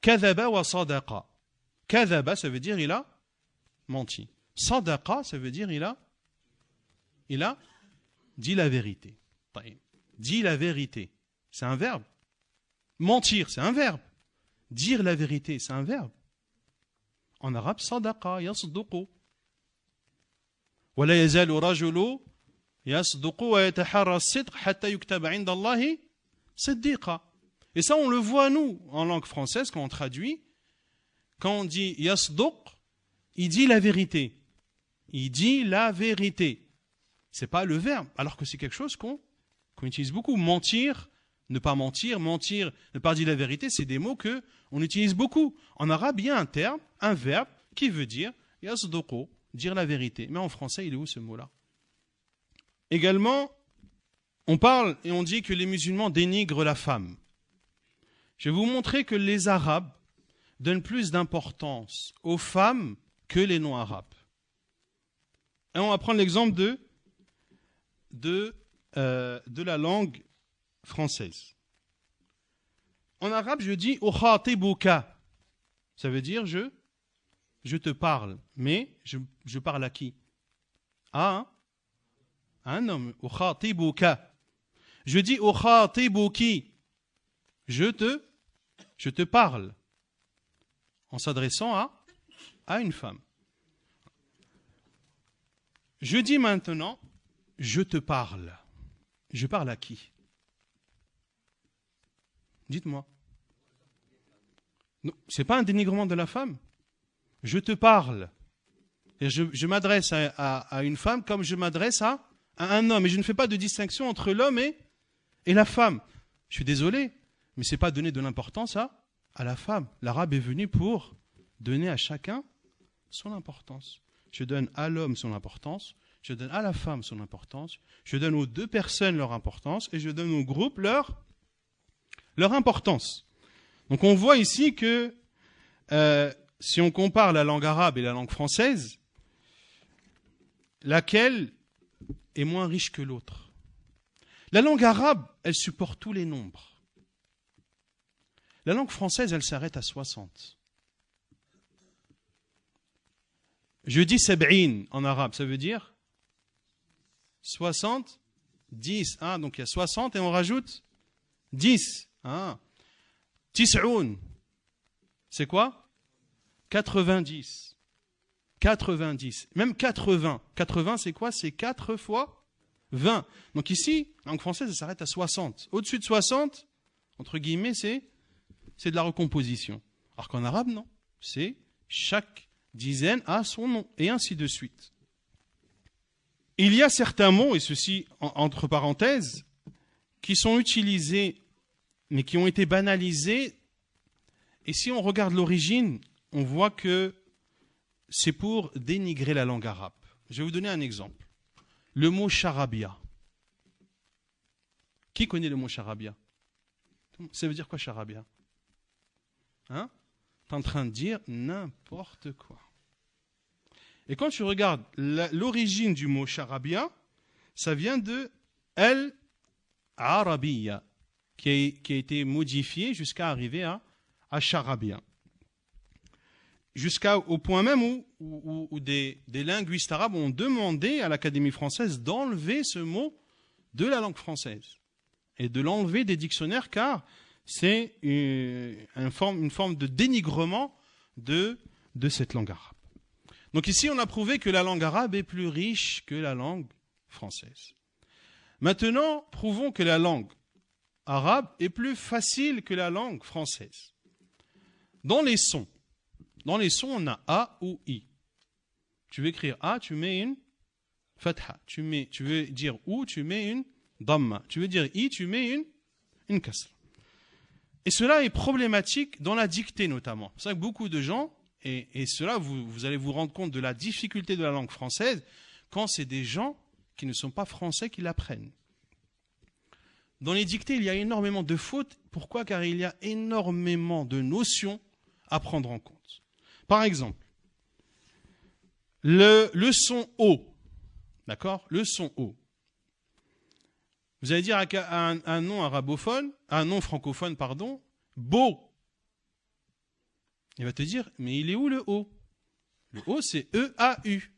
Kadhaba wa sadaqa. Kadhaba, ça veut dire il a menti. Sadaqa, ça veut dire il a dit la vérité. Dit la vérité, c'est un verbe. Mentir, c'est un verbe. Dire la vérité, c'est un verbe. En arabe, sadaqa, yasduqu. ولا يزال رجل يصدق ويتحرى الصدق حتى يكتب عند الله صديقا. Et ça, on le voit, nous, en langue française, quand on traduit. Quand on dit yasduq, il dit la vérité. Il dit la vérité. Ce n'est pas le verbe, alors que c'est quelque chose qu'on utilise beaucoup. Mentir, ne pas mentir, ne pas dire la vérité, c'est des mots qu'on utilise beaucoup. En arabe, il y a un terme, un verbe, qui veut dire yasduqu. dire la vérité. Mais en français, il est où ce mot-là? Également, on parle et on dit que les musulmans dénigrent la femme. Je vais vous montrer que les Arabes donnent plus d'importance aux femmes que les non-Arabes. Et on va prendre l'exemple de la langue française. En arabe, je dis « ukhatibuka ». Ça veut dire je te parle. Mais je parle à qui? À un homme. « Ukhatibuka ». Je dis « ukhatibuki ». Je te parle. En s'adressant à une femme. Je dis maintenant « je te parle ». Je parle à qui? Dites-moi. Ce n'est pas un dénigrement de la femme. Je te parle. Et je m'adresse à une femme comme je m'adresse à un homme. Et je ne fais pas de distinction entre l'homme et la femme. Je suis désolé, mais ce n'est pas donner de l'importance à la femme. L'arabe est venu pour donner à chacun son importance. Je donne à l'homme son importance, je donne à la femme son importance, je donne aux deux personnes leur importance et je donne au groupe leur importance. Donc on voit ici que si on compare la langue arabe et la langue française, laquelle est moins riche que l'autre? La langue arabe, elle supporte tous les nombres. La langue française, elle s'arrête à 60. Je dis sab'in en arabe, ça veut dire 60, 10. Hein, donc il y a 60 et on rajoute 10. Hein. Tis'oun, c'est quoi? 90. 90. Même 80. 80, c'est quoi? C'est 4 fois 20. Donc ici, la langue française, elle s'arrête à 60. Au-dessus de 60, entre guillemets, c'est de la recomposition. Alors qu'en arabe, non. C'est chaque dizaine a son nom, et ainsi de suite. Il y a certains mots, et ceci entre parenthèses, qui sont utilisés, mais qui ont été banalisés, et si on regarde l'origine, on voit que c'est pour dénigrer la langue arabe. Je vais vous donner un exemple. Le mot charabia. Qui connaît le mot charabia? Ça veut dire quoi charabia? Hein? Tu es en train de dire n'importe quoi. Et quand tu regardes l'origine du mot charabia, ça vient de al-arabiya, qui a été modifié jusqu'à arriver à charabia. Jusqu'au point même où des linguistes arabes ont demandé à l'Académie française d'enlever ce mot de la langue française et de l'enlever des dictionnaires, car c'est une forme de dénigrement de cette langue arabe. Donc ici, on a prouvé que la langue arabe est plus riche que la langue française. Maintenant, prouvons que la langue arabe est plus facile que la langue française. Dans les sons, on a A ou I. Tu veux écrire A, tu mets une fatha. Tu veux dire OU, tu mets une damma. Tu veux dire I, tu mets une kasra. Et cela est problématique dans la dictée notamment. C'est ça que beaucoup de gens, et cela, vous allez vous rendre compte de la difficulté de la langue française quand c'est des gens qui ne sont pas français qui l'apprennent. Dans les dictées, il y a énormément de fautes. Pourquoi? Car il y a énormément de notions à prendre en compte. Par exemple, le son O. D'accord? Le son O. Vous allez dire à un nom arabophone, à un nom francophone, pardon, beau. Il va te dire, mais il est où le O? Le O, c'est E-A-U.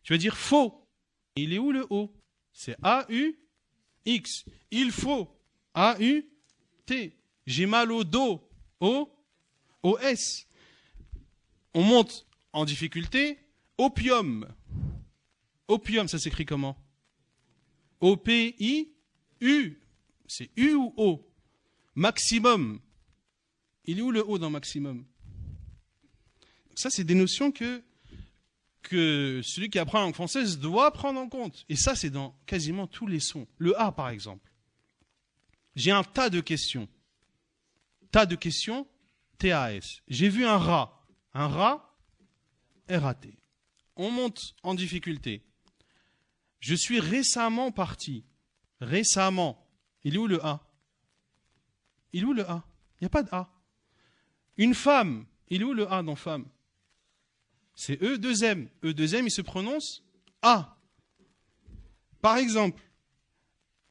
Tu vas dire faux. Il est où le O? C'est A-U-X. Il faut. A-U-T. J'ai mal au dos. O-O-S. On monte en difficulté. Opium. Opium, ça s'écrit comment? O-P-I-U. C'est U ou O? Maximum. Il est où le O dans maximum? Ça, c'est des notions que celui qui apprend la langue française doit prendre en compte. Et ça, c'est dans quasiment tous les sons. Le A, par exemple. J'ai un tas de questions. Tas de questions, T-A-S. J'ai vu un rat. Un rat, R-A-T. on monte en difficulté. Je suis récemment parti. Récemment. Il est où le A? Il est où le A? Il n'y a pas de A. Une femme. Il est où le A dans femme? C'est E2M. E2M, il se prononce A. Par exemple,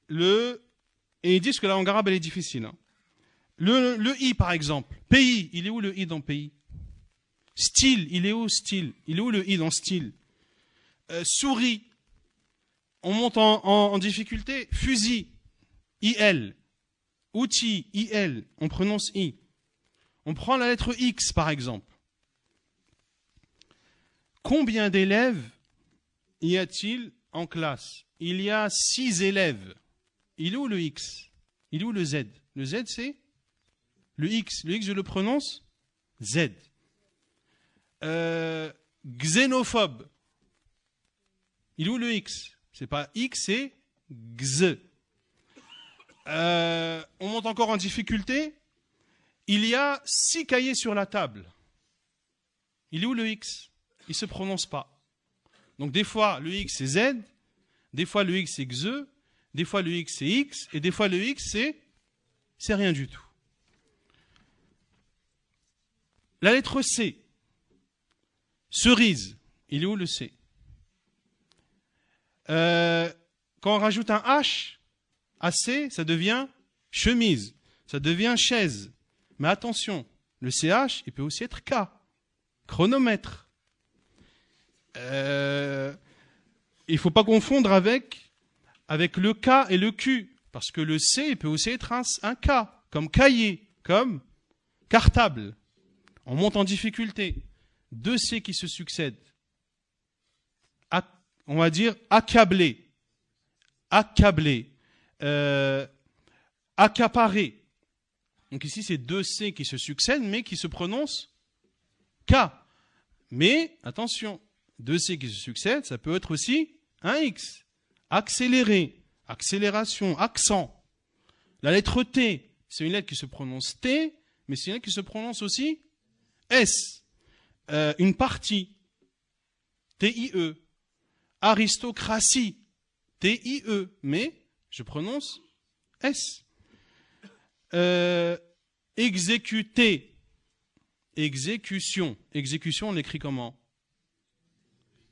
et ils disent que la langue arabe, elle est difficile. Hein. Le I, par exemple. Pays. Il est où le I dans pays? Style. Il est où style? Il est où le I dans style? Souris. On monte en difficulté. Fusil. IL. Outil. IL. On prononce I. On prend la lettre X, par exemple. Combien d'élèves y a-t-il en classe? Il y a 6 élèves. Il est où le X? Il est où le Z? Le Z, c'est le X. Le X, je le prononce Z. Xénophobe. Il est où le X? C'est pas X, c'est X. On monte encore en difficulté. Il y a 6 cahiers sur la table. Il est où le X? Il ne se prononce pas. Donc des fois, le X, c'est Z. Des fois, le X, c'est X. Des fois, le X, c'est X. Et des fois, le X, c'est rien du tout. La lettre C. Cerise. Il est où le C? Quand on rajoute un H à C, ça devient chemise. Ça devient chaise. Mais attention, le CH, il peut aussi être K. Chronomètre. Il ne faut pas confondre avec le K et le Q. Parce que le C, il peut aussi être un K. Comme cahier, comme cartable. On monte en difficulté. 2 C qui se succèdent. On va dire accablé. Accablé. Accaparé. Donc ici, c'est 2 C qui se succèdent, mais qui se prononcent K. Mais, attention, 2 C qui se succèdent, ça peut être aussi un X. Accéléré, accélération, accent. La lettre T, c'est une lettre qui se prononce T, mais c'est une lettre qui se prononce aussi S. Une partie, T-I-E. Aristocratie, T-I-E, mais je prononce S. Exécuter, exécution. Exécution, on l'écrit comment?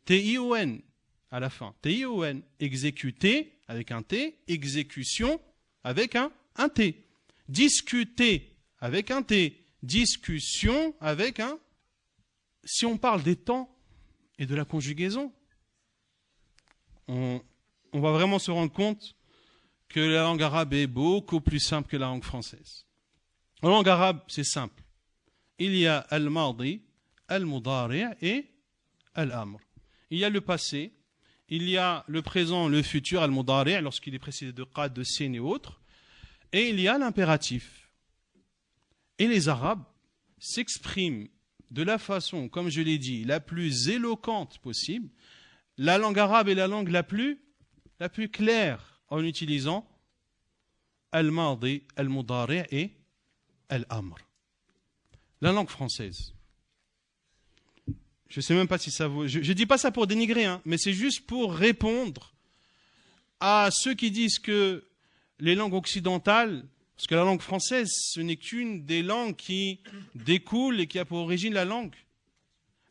T-I-O-N à la fin. T-I-O-N. Exécuter avec un T, exécution avec un T. Discuter avec un T. Discussion avec un... Si on parle des temps et de la conjugaison, on va vraiment se rendre compte que la langue arabe est beaucoup plus simple que la langue française. En langue arabe, c'est simple. Il y a al-madi, al-mudari' et al-amr. Il y a le passé, il y a le présent, le futur, al-mudari' lorsqu'il est précédé de qad, de sin et autres, et il y a l'impératif. Et les Arabes s'expriment de la façon, comme je l'ai dit, la plus éloquente possible. La langue arabe est la langue la plus claire en utilisant al-madi, al-mudari' et al-amr. La langue française. Je ne sais même pas si ça vaut... Je ne dis pas ça pour dénigrer, hein, mais c'est juste pour répondre à ceux qui disent que les langues occidentales, parce que la langue française, ce n'est qu'une des langues qui découle et qui a pour origine la langue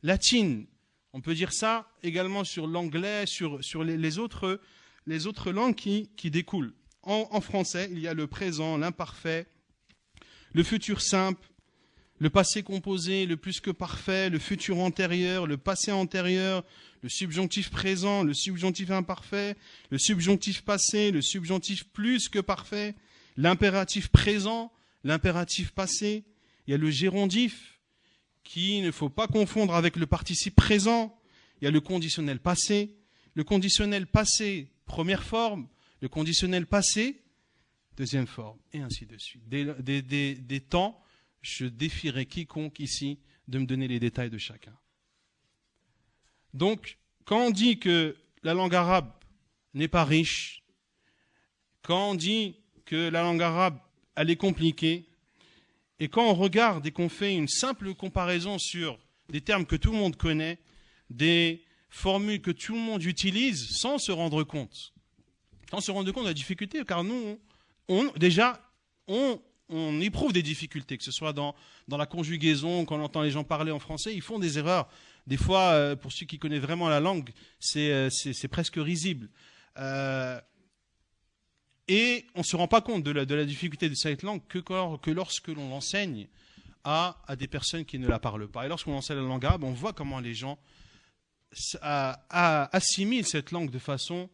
latine. On peut dire ça également sur l'anglais, sur les autres langues qui découlent. En français, il y a le présent, l'imparfait, le futur simple, le passé composé, le plus que parfait, le futur antérieur, le passé antérieur, le subjonctif présent, le subjonctif imparfait, le subjonctif passé, le subjonctif plus que parfait, l'impératif présent, l'impératif passé. Il y a le gérondif, qu'il ne faut pas confondre avec le participe présent. Il y a le conditionnel passé. Le conditionnel passé, première forme. Le conditionnel passé, deuxième forme. Et ainsi de suite. Des temps, je défierai quiconque ici de me donner les détails de chacun. Donc, quand on dit que la langue arabe n'est pas riche, quand on dit que la langue arabe, elle est compliquée, et quand on regarde et qu'on fait une simple comparaison sur des termes que tout le monde connaît, des formule que tout le monde utilise sans se rendre compte. Sans se rendre compte de la difficulté, car nous, on éprouve des difficultés, que ce soit dans la conjugaison, quand on entend les gens parler en français, ils font des erreurs. Des fois, pour ceux qui connaissent vraiment la langue, c'est presque risible. Et on ne se rend pas compte de la difficulté de cette langue que lorsque l'on l'enseigne à des personnes qui ne la parlent pas. Et lorsqu'on enseigne la langue arabe, on voit comment les gens assimilent cette langue de façon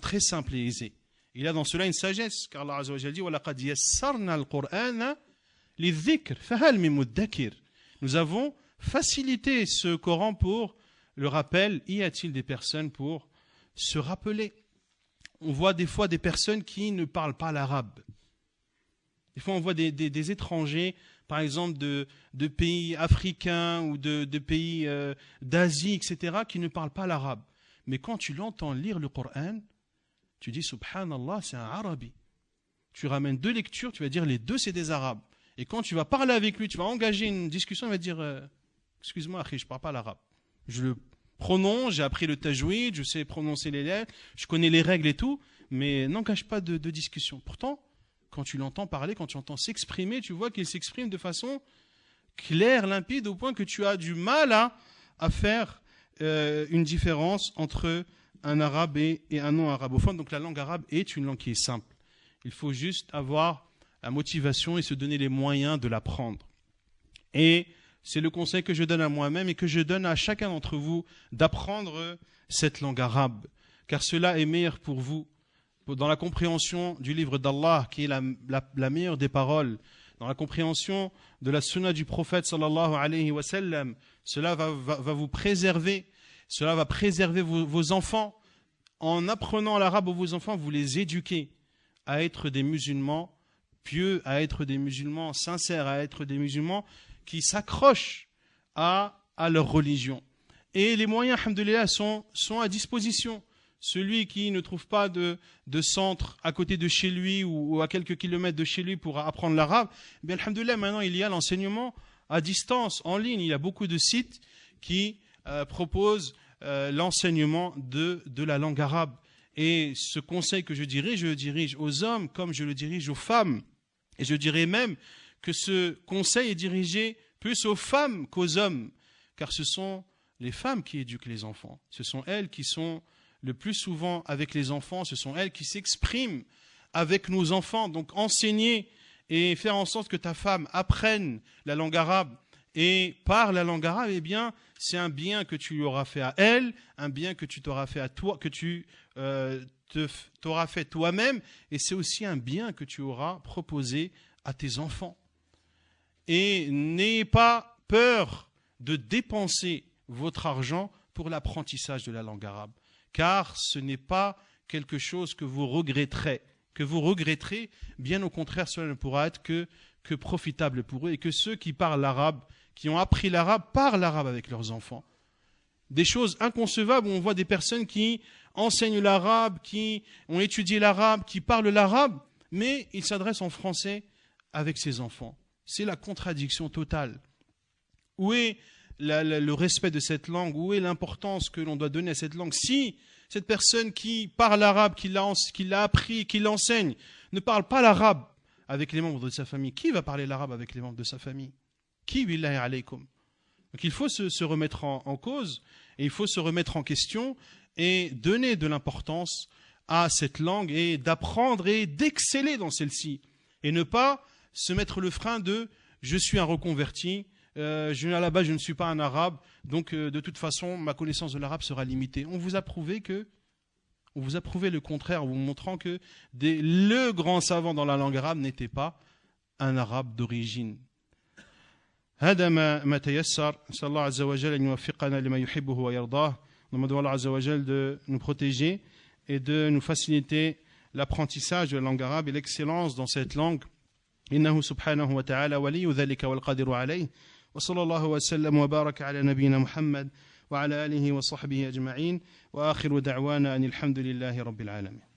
très simple et aisée. Il y a dans cela une sagesse, car Allah Azza wa Jalla dit وَلَقَدْ يَسَّرْنَا الْقُرْآنَ لِلذِّكْرِ فَهَلْ مِن مُدَّكِرٍ. Nous avons facilité ce Coran pour le rappel. Y a-t-il des personnes pour se rappeler? On voit des fois des personnes qui ne parlent pas l'arabe. Des fois, on voit des étrangers, par exemple de pays africains ou de pays d'Asie, etc., qui ne parlent pas l'arabe. Mais quand tu l'entends lire le Coran, tu dis Subhanallah, c'est un arabi. Tu ramènes deux lectures, tu vas dire les deux c'est des arabes. Et quand tu vas parler avec lui, tu vas engager une discussion, il va dire excuse-moi, je ne parle pas l'arabe. Je le prononce, j'ai appris le tajwid, je sais prononcer les lettres, je connais les règles et tout, mais n'engage pas de discussion. Pourtant, quand tu l'entends parler, quand tu entends s'exprimer, tu vois qu'il s'exprime de façon claire, limpide, au point que tu as du mal à faire une différence entre un arabe et un non-arabophone. Donc la langue arabe est une langue qui est simple. Il faut juste avoir la motivation et se donner les moyens de l'apprendre. Et c'est le conseil que je donne à moi-même et que je donne à chacun d'entre vous d'apprendre cette langue arabe, car cela est meilleur pour vous. Dans la compréhension du livre d'Allah, qui est la meilleure des paroles, dans la compréhension de la sunna du prophète sallallahu alayhi wa sallam, cela va vous préserver, cela va préserver vos enfants. En apprenant l'arabe à vos enfants, vous les éduquez à être des musulmans pieux, à être des musulmans sincères, à être des musulmans qui s'accrochent à leur religion. Et les moyens, alhamdoulilah, sont à disposition. Celui qui ne trouve pas de centre à côté de chez lui ou à quelques kilomètres de chez lui pour apprendre l'arabe, bien alhamdoulilah, maintenant il y a l'enseignement à distance, en ligne. Il y a beaucoup de sites qui proposent l'enseignement de la langue arabe. Et ce conseil que je le dirige aux hommes comme je le dirige aux femmes. Et je dirais même que ce conseil est dirigé plus aux femmes qu'aux hommes, car ce sont les femmes qui éduquent les enfants. Ce sont elles qui sont le plus souvent avec les enfants, ce sont elles qui s'expriment avec nos enfants. Donc enseigner et faire en sorte que ta femme apprenne la langue arabe et parle la langue arabe, eh bien, c'est un bien que tu lui auras fait à elle, un bien que tu t'auras fait à toi, que tu t'auras fait toi-même, et c'est aussi un bien que tu auras proposé à tes enfants. Et n'ayez pas peur de dépenser votre argent pour l'apprentissage de la langue arabe, car ce n'est pas quelque chose que vous regretterez. Bien au contraire, cela ne pourra être que profitable pour eux, et que ceux qui parlent l'arabe, qui ont appris l'arabe, parlent l'arabe avec leurs enfants. Des choses inconcevables où on voit des personnes qui enseignent l'arabe, qui ont étudié l'arabe, qui parlent l'arabe, mais ils s'adressent en français avec ses enfants. C'est la contradiction totale. Où est le respect de cette langue? Où est l'importance que l'on doit donner à cette langue? Si cette personne qui parle l'arabe, qui l'a appris, qui l'enseigne, ne parle pas l'arabe avec les membres de sa famille, qui va parler l'arabe avec les membres de sa famille? Qui, billahi alaykum? Donc il faut se remettre en cause, et il faut se remettre en question, et donner de l'importance à cette langue, et d'apprendre et d'exceller dans celle-ci. Et ne pas se mettre le frein de « je suis un reconverti », à la base je ne suis pas un arabe, donc de toute façon ma connaissance de l'arabe sera limitée. On vous a prouvé le contraire, en vous montrant que le grand savant dans la langue arabe n'était pas un arabe d'origine. هذا ما تيسر. نسأل الله عز وجل أن يوفقنا لما يحبه ويرضاه. Nous demandons à Allah Azza wa Jal de nous protéger et de nous faciliter l'apprentissage de la langue arabe et l'excellence dans cette langue. إنه سبحانه وتعالى ولي ذلك والقادر عليه. وصلى الله وسلم وبارك على نبينا محمد وعلى آله وصحبه أجمعين وآخر دعوانا أن الحمد لله رب العالمين.